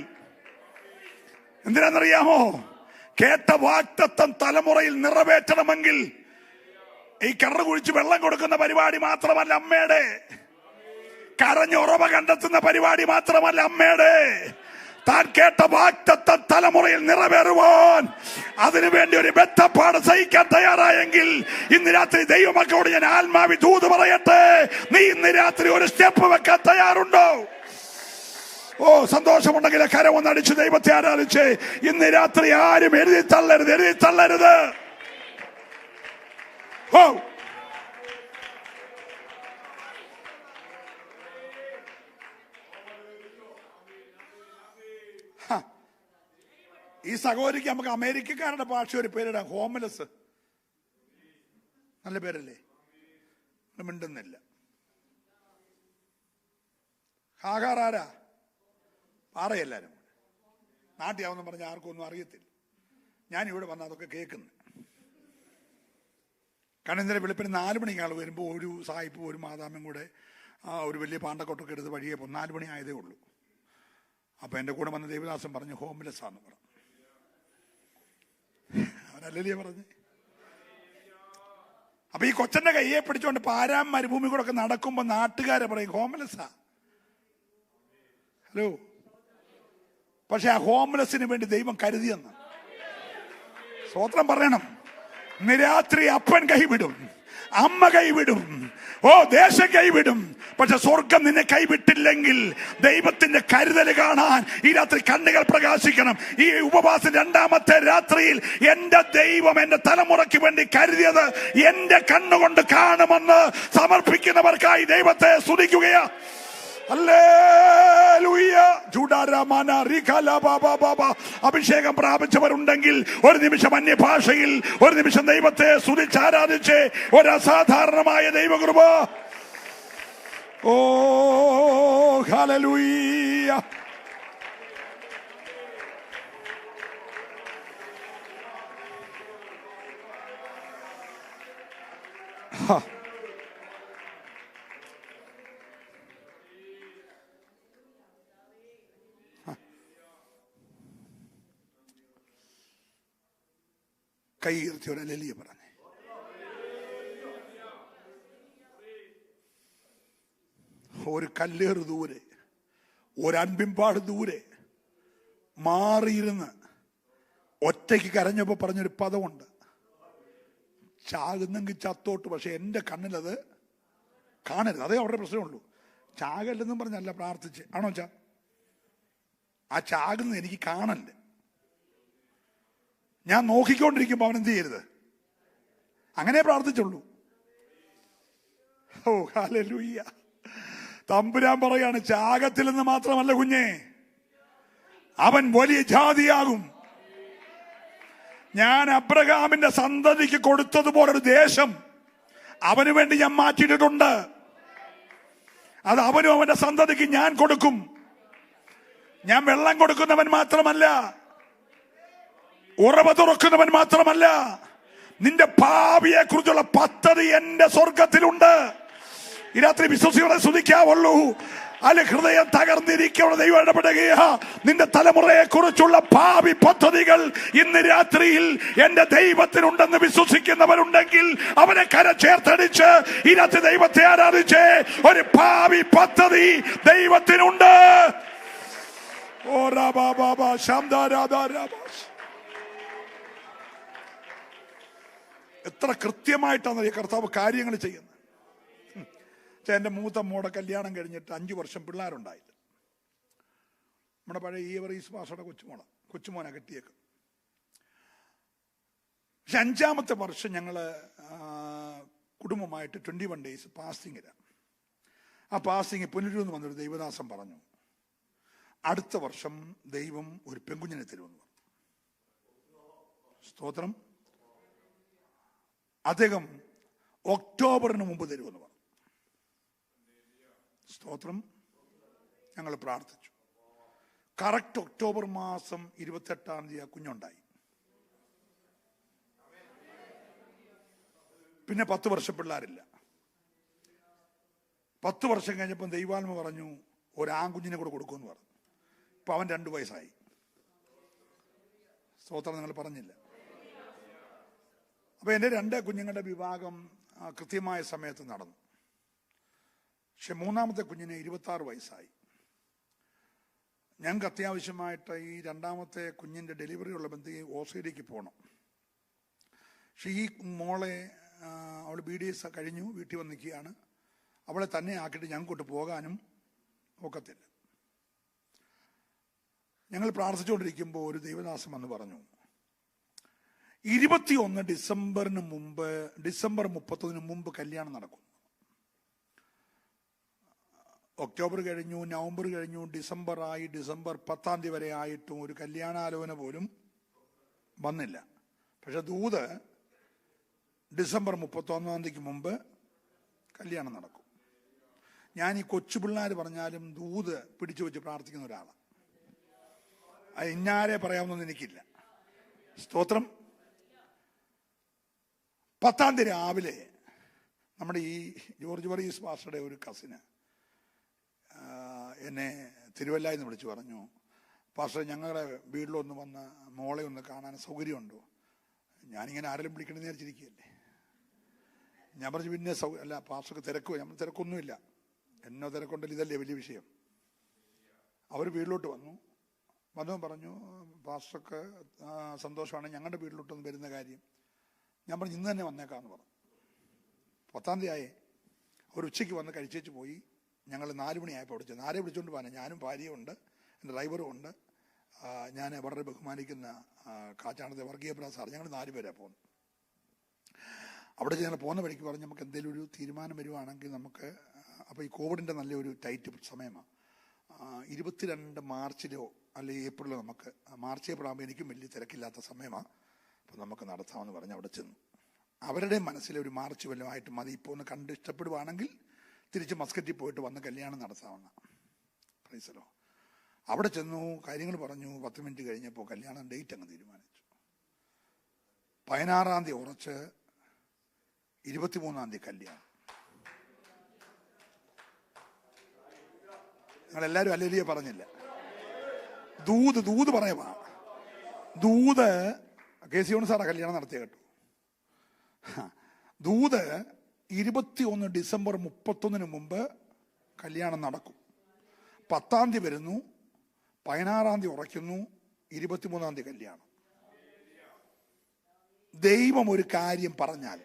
എന്തിനാണെന്നറിയാമോ? കേട്ട വാഗ്ദത്തം തലമുറയിൽ നിറവേറ്റണമെങ്കിൽ ഈ കിണറ് കുഴിച്ച് വെള്ളം കൊടുക്കുന്ന പരിപാടി മാത്രമല്ല അമ്മയുടെ, കരഞ്ഞ് ഉറവ കണ്ടെത്തുന്ന പരിപാടി മാത്രമല്ല അമ്മയുടെ. താൻ കേട്ട വാഗ്ദത്തം തലമുറയിൽ നിറവേറുവാൻ അതിനുവേണ്ടി ഒരു ബദ്ധപ്പാട് സഹിക്കാൻ തയ്യാറായെങ്കിൽ ഇന്ന് രാത്രി ദൈവമക്കളോട് ഞാൻ ആത്മാവി ദൂത് പറയട്ടെ, നീ ഇന്ന് രാത്രി ഒരു സ്റ്റെപ്പ് വെക്കാൻ തയ്യാറുണ്ടോ? ഓ, സന്തോഷമുണ്ടെങ്കിൽ കരമൊന്നടിച്ച് ദൈവത്തെ ആരാധിച്ച് ഇന്ന് രാത്രി ആരും എഴുതി തള്ളരുത്, എഴുതി തള്ളരുത്. ഓ, ഈ സഹോദരിക്ക് നമുക്ക് അമേരിക്കക്കാരുടെ ഭാഷ ഒരു പേരിടാം, ഹോംലെസ്. നല്ല പേരല്ലേ? മിണ്ടുന്നില്ല. ഹാഗാർ ആരാ? പാറയെല്ലാരും നാട്ടിയാവെന്ന് പറഞ്ഞ ആർക്കും ഒന്നും അറിയത്തില്ല. ഞാനിവിടെ വന്ന് അതൊക്കെ കേൾക്കുന്നു. കാരണം ഇന്നലെ വെളുപ്പിന് 4 മണിക്ക് ആൾ വരുമ്പോൾ ഒരു സായിപ്പും ഒരു മാതാമയും കൂടെ ഒരു വലിയ പാണ്ടക്കൊട്ടൊക്കെ എടുത്ത് വഴിയെ പോകും. 4 മണി ആയതേ ഉള്ളൂ. അപ്പം എൻ്റെ കൂടെ വന്ന ദേവദാസൻ പറഞ്ഞു ഹോംലെസ് ആണെന്ന് പറഞ്ഞു. അവനല്ലേ പറഞ്ഞ്. അപ്പൊ ഈ കൊച്ചന്റെ കയ്യെ പിടിച്ചോണ്ട് പാരാം മരുഭൂമി കൂടെ ഒക്കെ നടക്കുമ്പോ നാട്ടുകാരെ പറയും ഹോംലെസ്സാ. ഹലോ, പക്ഷെ ആ ഹോംലെസ്സിന് വേണ്ടി ദൈവം കരുതിയെന്ന് സ്തോത്രം പറയണം. നിരാത്രി അപ്പൻ കൈവിടും, അമ്മ കൈവിടും, ഓ ദേശം കൈവിടും. പക്ഷെ സ്വർഗം നിന്നെ കൈവിട്ടില്ലെങ്കിൽ ദൈവത്തിന്റെ കരുതൽ കാണാൻ ഈ രാത്രി കണ്ണുകൾ പ്രകാശിക്കണം. ഈ ഉപവാസം 2ാമത്തെ രാത്രിയിൽ എന്റെ ദൈവം എന്റെ തലമുറയ്ക്ക് വേണ്ടി കരുതിയത് എന്റെ കണ്ണുകൊണ്ട് കാണുമെന്ന് സമർപ്പിക്കുന്നവർക്കായി ദൈവത്തെ സ്തുതിക്കുകയാ. അഭിഷേകം പ്രാപിച്ചവരുണ്ടെങ്കിൽ ഒരു നിമിഷം അന്യഭാഷയിൽ, ഒരു നിമിഷം ദൈവത്തെ സ്തുതിച്ചാരാധിച്ച് ഒരു അസാധാരണമായ ദൈവകൃപ. ഓ ഹല്ലേലൂയ. കൈ ഉയർത്തി ഒരു ഹല്ലേലൂയ പറഞ്ഞേ. ഒരു കല്ലേറ് ദൂരെ, ഒരു അൻപിൻപാട് ദൂരെ മാറിയിരുന്ന് ഒറ്റയ്ക്ക് കരഞ്ഞപ്പോ പറഞ്ഞൊരു പദമുണ്ട്, ചാകുന്നെങ്കിൽ ചത്തോട്ട്, പക്ഷെ എൻ്റെ കണ്ണിലത് കാണരുത്. അതേ അവരുടെ പ്രശ്നമുള്ളൂ. ചാകല്ലെന്നും പറഞ്ഞല്ല പ്രാർത്ഥിച്ച്, ആണോ ചാ? ആ ചാകുന്നത് എനിക്ക് കാണല്ലേ. ഞാൻ നോക്കിക്കൊണ്ടിരിക്കുമ്പോൾ അവൻ എന്ത് ചെയ്യരുത്, അങ്ങനെ പ്രാർത്ഥിച്ചുള്ളൂ. ഓ ഹല്ലേലൂയ. തമ്പുരാൻ പറയാണ്, ചാകത്തിൽ നിന്ന് മാത്രമല്ല കുഞ്ഞേ, അവൻ വലിയ ജാതിയാകും. ഞാൻ അബ്രഹാമിന്റെ സന്തതിക്ക് കൊടുത്തതുപോലൊരു ദേശം അവന് വേണ്ടി ഞാൻ മാറ്റിയിട്ടുണ്ട്. അത് അവനും അവന്റെ സന്തതിക്ക് ഞാൻ കൊടുക്കും. ഞാൻ വെള്ളം കൊടുക്കുന്നവൻ മാത്രമല്ല, ഉറവ തുറക്കുന്നവൻ മാത്രമല്ല, നിന്റെ ഭാവിയെ കുറിച്ചുള്ള പദ്ധതി എന്റെ സ്വർഗത്തിലുണ്ട്. ഈ രാത്രി വിശ്വസികളെ സ്തുതിക്കാവുള്ളൂ. അല്ല, ഹൃദയം തകർന്നിരിക്കുന്ന ദൈവം ഇടപെടുകയാ. നിന്റെ തലമുറയെ കുറിച്ചുള്ള ഭാവി പദ്ധതികൾ ഇന്ന് രാത്രിയിൽ എന്റെ ദൈവത്തിനുണ്ടെന്ന് വിശ്വസിക്കുന്നവരുണ്ടെങ്കിൽ അവനെ കര ചേർത്തടിച്ച് ഈ രാത്രി ദൈവത്തെ ആരാധിച്ച് ഒരു ഭാവി പദ്ധതി ദൈവത്തിനുണ്ട്. എത്ര കൃത്യമായിട്ടാണ് ഈ കർത്താവ് കാര്യങ്ങൾ ചെയ്യുന്നത്. എന്റെ മൂത്ത മോടെ കല്യാണം കഴിഞ്ഞിട്ട് 5 വർഷം പിള്ളേരുണ്ടായില്ല. നമ്മുടെ പഴയ ഈവറീസ് പാസയുടെ കൊച്ചുമോനെ കെട്ടിയേക്കും. പക്ഷെ 5ാമത്തെ വർഷം ഞങ്ങള് കുടുംബമായിട്ട് 21 days പാസ്റ്റിങ്ങിലാണ്. ആ പാസ്റ്റിങ് പുനരൂന്ന് വന്നൊരു ദൈവദാസൻ പറഞ്ഞു, അടുത്ത വർഷം ദൈവം ഒരു പെൺകുഞ്ഞിനെ തരുമെന്ന് പറഞ്ഞു. സ്തോത്രം. അദ്ദേഹം ഒക്ടോബറിന് മുമ്പ് തരുമെന്ന് പറഞ്ഞു. സ്തോത്രം. ഞങ്ങൾ പ്രാർത്ഥിച്ചു. കറക്റ്റ് ഒക്ടോബർ മാസം 28 ആ കുഞ്ഞുണ്ടായി. പിന്നെ 10 വർഷം പിള്ളേരില്ല. 10 വർഷം കഴിഞ്ഞപ്പോൾ ദൈവാത്മ പറഞ്ഞു ഒരു ആൺകുഞ്ഞിനെ കൂടെ കൊടുക്കുമെന്ന് പറഞ്ഞു. ഇപ്പം അവൻ 2 വയസ്സായി. സ്തോത്രം നിങ്ങൾ പറഞ്ഞില്ല. അപ്പം എൻ്റെ 2 കുഞ്ഞുങ്ങളുടെ വിവാഹം കൃത്യമായ സമയത്ത് നടന്നു. പക്ഷെ 3ാമത്തെ കുഞ്ഞിന് 26 വയസ്സായി. ഞങ്ങൾക്ക് അത്യാവശ്യമായിട്ട് ഈ 2ാമത്തെ കുഞ്ഞിൻ്റെ ഡെലിവറി ഉള്ള ബന്ധം ഓസ്ട്രേലിയക്ക് പോകണം. പക്ഷെ ഈ മോളെ അവൾ BDS കഴിഞ്ഞു വീട്ടിൽ വന്ന് നിൽക്കുകയാണ്. അവളെ തന്നെ ആക്കിയിട്ട് ഞങ്ങൾക്കൊട്ട് പോകാനും ഒക്കത്തില്ല. ഞങ്ങൾ പ്രാർത്ഥിച്ചുകൊണ്ടിരിക്കുമ്പോൾ ഒരു ദൈവദാസൻ വന്ന് പറഞ്ഞു, 21 ഡിസംബറിന് മുമ്പ്, ഡിസംബർ 30 മുമ്പ് കല്യാണം നടക്കും. ഒക്ടോബർ കഴിഞ്ഞു, നവംബർ കഴിഞ്ഞു, ഡിസംബർ ആയി. ഡിസംബർ 10 വരെ ആയിട്ടും ഒരു കല്യാണാലോചന പോലും വന്നില്ല. പക്ഷെ ദൂത് ഡിസംബർ 31 മുമ്പ് കല്യാണം നടക്കും. ഞാൻ ഈ കൊച്ചു പിള്ളേർ പറഞ്ഞാലും ദൂത് പിടിച്ചു വെച്ച് പ്രാർത്ഥിക്കുന്ന ഒരാളാണ്. അത് ഇന്നാരെ പറയാമെന്നൊന്നും എനിക്കില്ല. സ്തോത്രം. 10 രാവിലെ നമ്മുടെ ഈ ജോർജ് വർഗീസ് പാസ്റ്ററുടെ ഒരു കസിന് എന്നെ തിരുവല്ലായിൽ നിന്ന് വിളിച്ചു പറഞ്ഞു, പാസ്റ്റർ ഞങ്ങളുടെ വീട്ടിലൊന്ന് വന്ന് മോളെ ഒന്ന് കാണാൻ സൗകര്യമുണ്ടോ? ഞാനിങ്ങനെ ആരെങ്കിലും വിളിക്കണമെന്ന് വിചാരിച്ചിരിക്കുകയല്ലേ. ഞാൻ പറഞ്ഞു പിന്നെ അല്ല പാസ്റ്റർക്ക് തിരക്കുമോ? നമ്മൾ തിരക്കൊന്നുമില്ല, എന്നോ തിരക്കുണ്ടല്ലോ, ഇതല്ലേ വലിയ വിഷയം. അവർ വീട്ടിലോട്ട് വന്നു പറഞ്ഞു പാസ്റ്റർക്ക് സന്തോഷമാണ് ഞങ്ങളുടെ വീട്ടിലോട്ടൊന്ന് വരുന്ന കാര്യം. ഞാൻ പറഞ്ഞു ഇന്ന് തന്നെ വന്നേക്കാമെന്ന് പറഞ്ഞു. 10 ആയേ. അവർ ഉച്ചയ്ക്ക് വന്ന് കഴിച്ചേച്ച് പോയി. ഞങ്ങൾ 4 മണിയായപ്പോൾ അവിടെ ചെന്ന്. ആരെ വിളിച്ചുകൊണ്ട് പോകാൻ? ഞാനും ഭാര്യയും ഉണ്ട്, എൻ്റെ ഡ്രൈവറും ഉണ്ട്, ഞാൻ വളരെ ബഹുമാനിക്കുന്ന കാച്ചാണത്തെ വർഗീയപ്രാ സാർ. ഞങ്ങൾ 4 പേരാണ് പോകുന്നത്. അവിടെ ഞങ്ങൾ പോകുന്ന വഴിക്ക് പറഞ്ഞ് നമുക്ക് എന്തെങ്കിലും ഒരു തീരുമാനം വരുവാണെങ്കിൽ നമുക്ക്, അപ്പോൾ ഈ കോവിഡിൻ്റെ നല്ലൊരു ടൈറ്റ് സമയമാണ്, 22 മാർച്ചിലോ അല്ലെങ്കിൽ ഏപ്രിലോ നമുക്ക്, മാർച്ച് ഏപ്രിൽ ആകുമ്പോൾ എനിക്കും വലിയ തിരക്കില്ലാത്ത സമയമാണ്, അപ്പോൾ നമുക്ക് നടത്താമെന്ന് പറഞ്ഞ് അവിടെ ചെന്നു. അവരുടെ മനസ്സിലൊരു മാർച്ച് വല്ലതുമായിട്ട് മതി, ഇപ്പോൾ ഒന്ന് കണ്ട് ഇഷ്ടപ്പെടുവാണെങ്കിൽ തിരിച്ച് മസ്കറ്റിൽ പോയിട്ട് വന്ന് കല്യാണം നടത്താമെന്ന്. പ്രൈസലോ. അവിടെ ചെന്നു, കാര്യങ്ങൾ പറഞ്ഞു. 10 മിനിറ്റ് കഴിഞ്ഞപ്പോൾ കല്യാണം ഡേറ്റ് അങ്ങ് തീരുമാനിച്ചു. 16-ാം തീയതി ഉറച്ച് 23-ാം തീയതി കല്യാണം. നിങ്ങളെല്ലാവരും അല്ലേലിയ പറഞ്ഞില്ല. ദൂത് പറയുവാ. ദൂത് KC യോൺ സാറാ കല്യാണം നടത്തിയ കേട്ടോ. ദൂത് 21 ഡിസംബർ 31 മുമ്പ് കല്യാണം നടക്കും. 10-ാം തീയതി വരുന്നു, 16-ാം തീയതി ഉറയ്ക്കുന്നു, 23-ാം തീയതി കല്യാണം. ദൈവം ഒരു കാര്യം പറഞ്ഞാൽ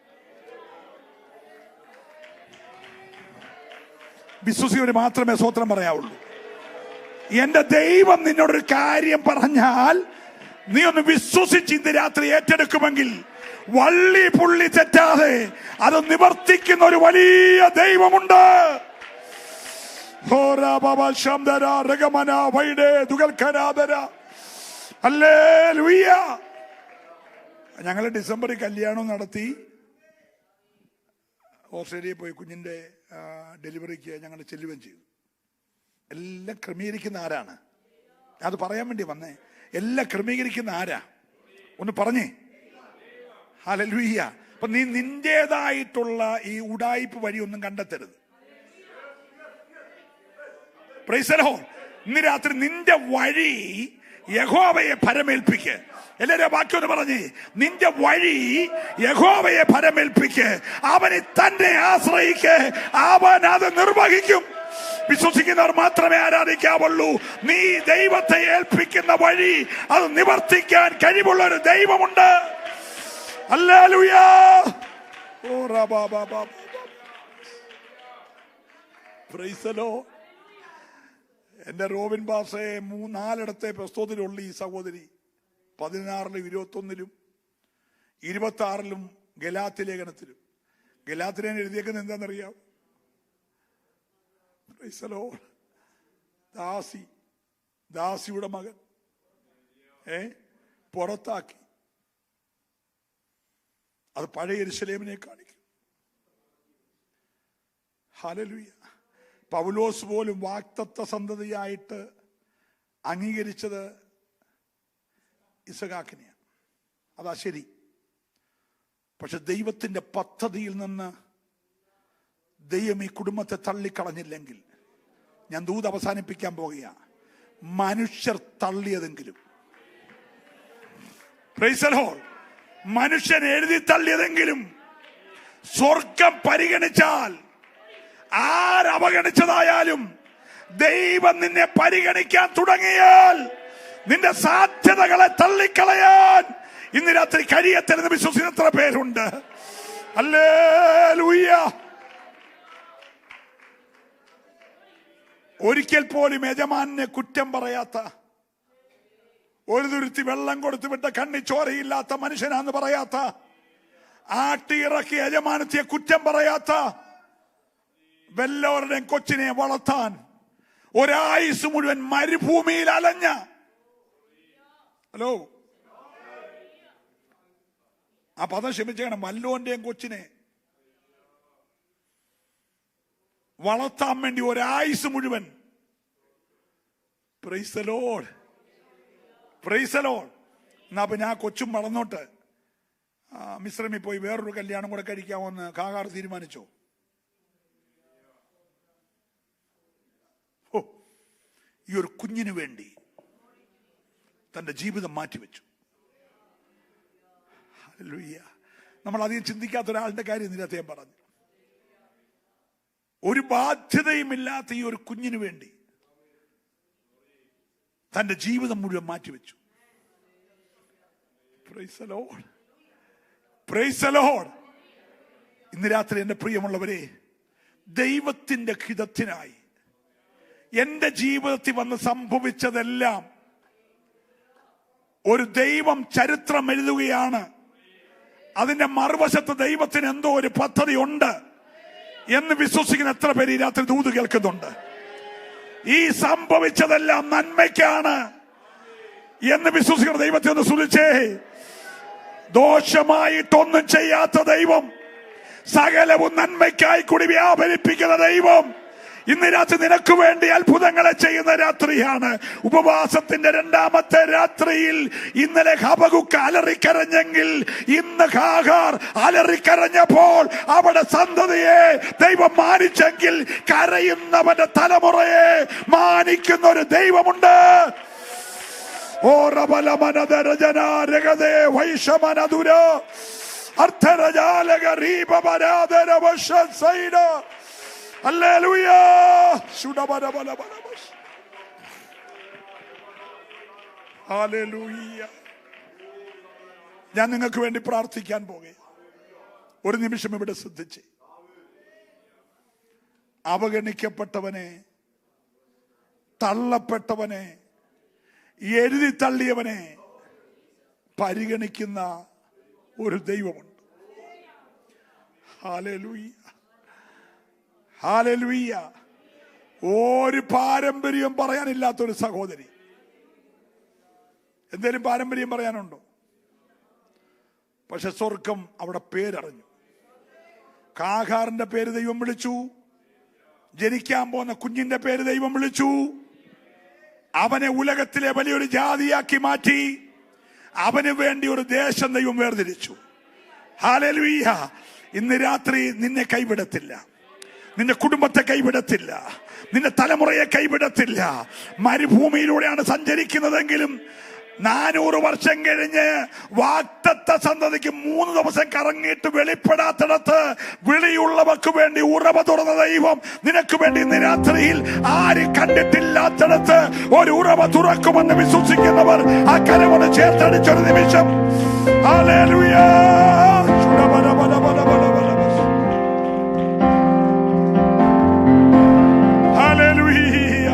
വിശ്വസിക്കുന്നവർ മാത്രമേ സ്വത്രം പറയാവുള്ളൂ. എന്റെ ദൈവം നിന്നോടൊരു കാര്യം പറഞ്ഞാൽ നീ ഒന്ന് വിശ്വസിച്ച് ഇന്ന് രാത്രി ഏറ്റെടുക്കുമെങ്കിൽ വള്ളി പുള്ളി തെറ്റാതെ അത് നിവർത്തിക്കുന്ന ഒരു വലിയ ദൈവമുണ്ട്. ഞങ്ങൾ ഡിസംബറിൽ കല്യാണം നടത്തി. ഓസ്ട്രേലിയയിൽ പോയി കുഞ്ഞിന്റെ ഡെലിവറിക്ക് ഞങ്ങൾ ചെല്ലുകയും ചെയ്തു. എല്ലാം ക്രമീകരിക്കുന്ന ആരാണ്? അത് പറയാൻ വേണ്ടി വന്നേ. എല്ലാം ക്രമീകരിക്കുന്ന ആരാ? ഒന്ന് പറഞ്ഞേ. ഹല്ലേലൂയ. അപ്പൊ നീ നിന്റേതായിട്ടുള്ള ഈ ഉഡായിപ്പ് വഴി ഒന്നും കണ്ടെത്തരുത്. Price the Lord. ഇന്ന് രാത്രി നിന്റെ വഴി യഹോവയെ ഭരമേൽപ്പിക്ക്. എല്ലാവരും വാക്യം പറഞ്ഞേ. നിന്റെ വഴി യഹോവയെ ഭരമേൽപ്പിക്ക്. അവനെ തന്നെ ആശ്രയിക്ക്, അവൻ അത് നിർവഹിക്കും. വിശ്വസിക്കുന്നവർ മാത്രമേ ആരാധിക്കാവുള്ളൂ. നീ ദൈവത്തെ ഏൽപ്പിക്കുന്ന വഴി അത് നിവർത്തിക്കാൻ കഴിവുള്ള ഒരു ദൈവമുണ്ട്. ഹല്ലേലൂയ. Price the Lord. എന്റെ റോബിൻ പാസേ 4 പ്രസ്തുതത്തിലുള്ള ഈ സഹോദരി 16-ലും 21-ലും 26-ലും ഗലാത്യ ലേഖനത്തിലും. ഗലാത്യൻ എഴുതിയേക്കുന്നത് എന്താണെന്നറിയാം? Praise the Lord. ദാസിയുടെ മകൻ പുറത്താക്കി. അത് പഴയ യെരൂശലേമിനെ കാണിക്കും. ഹല്ലേലൂയ. പൗലോസ് പോലും വാഗ്ദത്ത സന്തതിയായിട്ട് അംഗീകരിച്ചത് ഇസഹാക്കിനെയാണ്. അതാ ശരി. പക്ഷെ ദൈവത്തിന്റെ പദ്ധതിയിൽ നിന്ന് ദൈവം ഈ കുടുംബത്തെ തള്ളിക്കളഞ്ഞില്ലെങ്കിൽ, ഞാൻ ദൂത് അവസാനിപ്പിക്കാൻ പോകുക, മനുഷ്യർ തള്ളിയതെങ്കിലും, പ്രൈസ് ദി ലോർഡ്, മനുഷ്യൻ എഴുതി തള്ളിയതെങ്കിലും സ്വർഗം പരിഗണിച്ചാൽ, ആരവഗണിച്ചതായാലും ദൈവം നിന്നെ പരിഗണിക്കാൻ തുടങ്ങിയാൽ നിന്റെ സാധ്യതകളെ തള്ളിക്കളയാൻ ഇന്ന് രാത്രി കഴിയത്തില്ലെന്ന് വിശ്വസിക്കുന്ന എത്ര പേരുണ്ട്? ഹല്ലേലൂയ. ഒരിക്കൽ പോലും യജമാനെ കുറ്റം പറയാത്ത, ഒരു തുരുത്തി വെള്ളം കൊടുത്തു വിട്ട കണ്ണി ചോരയില്ലാത്ത മനുഷ്യനാന്ന് പറയാത്ത, ആട്ടിയിറക്കി യജമാനത്തെ കുറ്റം പറയാത്ത, വല്ലവരുടെയും കൊച്ചിനെ വളർത്താൻ ഒരായുസ് മുഴുവൻ മരുഭൂമിയിൽ അലഞ്ഞ, ഹലോ, ആ പദം ക്ഷമിച്ചേക്കണം, വല്ലോന്റെയും കൊച്ചിനെ വളർത്താൻ വേണ്ടി ഒരായുസ് മുഴുവൻ, price the Lord, praise the Lord. എന്നാ പിന്നെ ആ കൊച്ചും വളർന്നോട്ട് മിസ്രൈമിൽ പോയി വേറൊരു കല്യാണം കൂടെ കഴിക്കാമെന്ന് കാഹാർ തീരുമാനിച്ചോ? ഈ ഒരു കുഞ്ഞിനു വേണ്ടി തന്റെ ജീവിതം മാറ്റിവെച്ചു. ഹല്ലേലൂയ. നമ്മൾ അധികം ചിന്തിക്കാത്ത ഒരാളുടെ കാര്യം ഇതിനകത്ത് ഞാൻ പറഞ്ഞു. ഒരു ബാധ്യതയുമില്ലാത്ത ഈ ഒരു കുഞ്ഞിനു വേണ്ടി തന്റെ ജീവിതം മുഴുവൻ മാറ്റിവെച്ചു. Price the Lord, praise the Lord. ഇന്ന് രാത്രി എന്റെ പ്രിയമുള്ളവരെ, ദൈവത്തിന്റെ ഹിതത്തിനായി എന്റെ ജീവിതത്തിൽ വന്ന് സംഭവിച്ചതെല്ലാം ഒരു ദൈവം ചരിത്രം എഴുതുകയാണ്. അതിന്റെ മറുവശത്ത് ദൈവത്തിന് എന്തോ ഒരു പദ്ധതി ഉണ്ട് എന്ന് വിശ്വസിക്കുന്ന എത്ര പേര് ഈ രാത്രി ദൂത് കേൾക്കുന്നുണ്ട്? ഈ സംഭവിച്ചതെല്ലാം നന്മയ്ക്കാണ് എന്ന് വിശ്വസിക്കുന്ന ദൈവത്തെ ഒന്ന് സ്തുതിച്ചേ. ദോഷമായിട്ടൊന്നും ചെയ്യാത്ത ദൈവം, സകലവും നന്മയ്ക്കായി കൂടി വ്യാപരിപ്പിക്കുന്ന ദൈവം ഇന്ന് രാത്രി നിനക്ക് വേണ്ടി അത്ഭുതങ്ങളെ ചെയ്യുന്ന രാത്രിയാണ്. ഉപവാസത്തിന്റെ രണ്ടാമത്തെ രാത്രിയിൽ ഇന്നലെ ഹബക്കൂക്ക് അലറിക്കരഞ്ഞെങ്കിൽ ഇന്ന് ഹാഗാർ അലറിക്കരഞ്ഞപ്പോൾ അവിടെ സന്തതിയെ ദൈവം മാനിച്ചെങ്കിൽ കരയുന്നവന്റെ തലമുറയെ മാനിക്കുന്ന ഒരു ദൈവമുണ്ട്. ഓ റബലമനദരജനാരഗദേ വൈഷമനദുര അർത്ഥരജാലഗരീപമരാദരവശസൈന. ഹല്ലേലൂയ. ഹല്ലേലൂയ. ഞാൻ നിങ്ങൾക്ക് വേണ്ടി പ്രാർത്ഥിക്കാൻ പോകുക. ഒരു നിമിഷം ഇവിടെ ശ്രദ്ധിച്ച്, അവഗണിക്കപ്പെട്ടവനെ, തള്ളപ്പെട്ടവനെ, എഴുതി തള്ളിയവനെ പരിഗണിക്കുന്ന ഒരു ദൈവമുണ്ട്. Hallelujah, hallelujah. ഒരു പാരമ്പര്യം പറയാനില്ലാത്തൊരു സഹോദരി. എന്തേലും പാരമ്പര്യം പറയാനുണ്ടോ? പക്ഷെ സ്വർഗം അവിടെ പേരറിഞ്ഞു. കാഹാറിന്റെ പേര് ദൈവം വിളിച്ചു, ജനിക്കാൻ പോകുന്ന കുഞ്ഞിന്റെ പേര് ദൈവം വിളിച്ചു. അവനെ ഉലകത്തിലെ വലിയൊരു ജാതിയാക്കി മാറ്റി. അവന് വേണ്ടി ഒരു ദേശം ദൈവം വേർതിരിച്ചു. ഹല്ലേലൂയ. ഇന്ന് രാത്രി നിന്നെ കൈവിടത്തില്ല, നിന്റെ കുടുംബത്തെ കൈവിടത്തില്ല, നിന്റെ തലമുറയെ കൈവിടത്തില്ല. മരുഭൂമിയിലൂടെയാണ് സഞ്ചരിക്കുന്നതെങ്കിലും 400 വർഷം കഴിഞ്ഞ് വാഗ്ദത്ത സന്തതിക്ക് 3 ദിവസം കറങ്ങിയിട്ട് വെളിപ്പെടാത്തിടത്ത് വിളിയുള്ളവർക്ക് വേണ്ടി ഉറവ തുറന്ന ദൈവം നിനക്ക് വേണ്ടി ഇന്ന് രാത്രിയിൽ ആര് കണ്ടിട്ടില്ലാത്തിടത്ത് ഒരു ഉറവ തുറക്കുമെന്ന് വിശ്വസിക്കുന്നവർ ആ കരമൊന്ന് ചേർത്തടിച്ചൊരു നിമിഷം ഹല്ലേലൂയ. Hallelujah,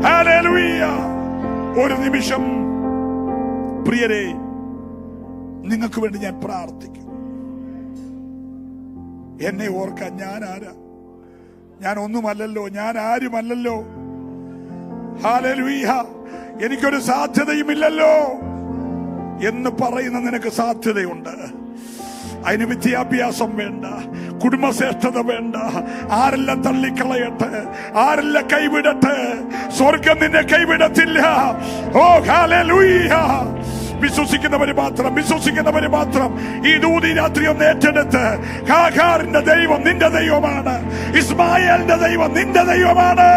hallelujah. ഒരു നിമിഷം പ്രിയരെ, നിങ്ങൾക്ക് വേണ്ടി ഞാൻ പ്രാർത്ഥിക്കും. എന്നെ ഓർക്കാൻ ഞാൻ ആരാ? ഞാൻ ഒന്നുമല്ലല്ലോ, ഞാൻ ആരുമല്ലല്ലോ. ഹല്ലേലൂയ. എനിക്കൊരു സാധ്യതയുമില്ലല്ലോ എന്ന് പറയുന്ന നിനക്ക് സാധ്യതയുണ്ട്. അതിന് വിദ്യാഭ്യാസം വേണ്ട, കുടുംബശ്രേഷ്ഠത വേണ്ട. ആരെല്ലാം തള്ളിക്കളയട്ടെ, ആരെല്ലാം കൈവിടട്ടെ, സ്വർഗം നിന്നെ കൈവിടത്തില്ല. ഓ ഹല്ലേലൂയ. വിശ്വസിക്കുന്നവര് മാത്രം, വിശ്വസിക്കുന്നവര് മാത്രം ഈ ദൂതി രാത്രി ഒന്ന് ഏറ്റെടുത്ത്, ഹാഗാറിന്റെ ദൈവം നിന്റെ ദൈവമാണ്, ഇസ്മായേലിന്റെ ദൈവം നിന്റെ ദൈവമാണ്.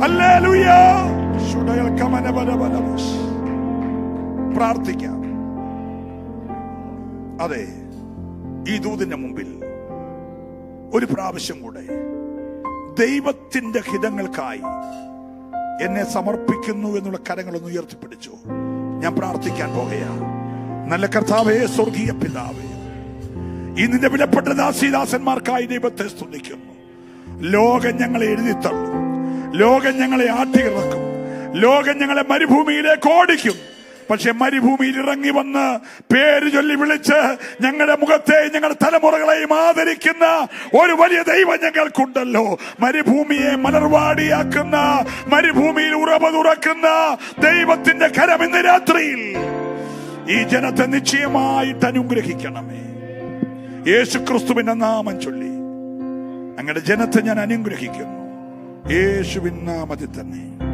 ഹല്ലേലൂയ. പ്രാർത്ഥിക്കാം. അതെ, ഈ ദൂതിന്റെ മുമ്പിൽ ഒരു പ്രാവശ്യം കൂടെ ദൈവത്തിന്റെ ഹിതങ്ങൾക്കായി എന്നെ സമർപ്പിക്കുന്നു എന്നുള്ള കരങ്ങളൊന്ന് ഉയർത്തിപ്പിടിച്ചു. ഞാൻ പ്രാർത്ഥിക്കാൻ പോകുകയാണ്. നല്ല കർത്താവേ, സ്വർഗീയ പിതാവേ, ഈ നിന്റെ വിലപ്പെട്ട ദാസീദാസന്മാർക്കായി ദൈവത്തെ സ്തുതിക്കുന്നു. ലോകം ഞങ്ങളെ എഴുതിത്തള്ളും, ലോകം ഞങ്ങളെ ആട്ടിയിറക്കും, ലോകം ഞങ്ങളെ മരുഭൂമിയിലേക്ക് ഓടിക്കും. പക്ഷെ മരുഭൂമിയിൽ ഇറങ്ങി വന്ന് പേര് ചൊല്ലി വിളിച്ച് ഞങ്ങളുടെ മുഖത്തെ, ഞങ്ങളുടെ തലമുറകളെയും ആദരിക്കുന്ന ഒരു വലിയ ദൈവം ഞങ്ങൾക്കുണ്ടല്ലോ. മരുഭൂമിയെ മലർവാടിയാക്കുന്ന, മരുഭൂമിയിൽ ഉറവ തുറക്കുന്ന ദൈവത്തിന്റെ കരം ഇന്ന് രാത്രിയിൽ ഈ ജനത്തെ നിശ്ചയമായിട്ട് അനുഗ്രഹിക്കണമേ. യേശുക്രിസ്തുവിന്റെ നാമം ചൊല്ലി അങ്ങയുടെ ജനത്തെ ഞാൻ അനുഗ്രഹിക്കുന്നു. യേശുവിൻ നാമത്തിൽ തന്നെ.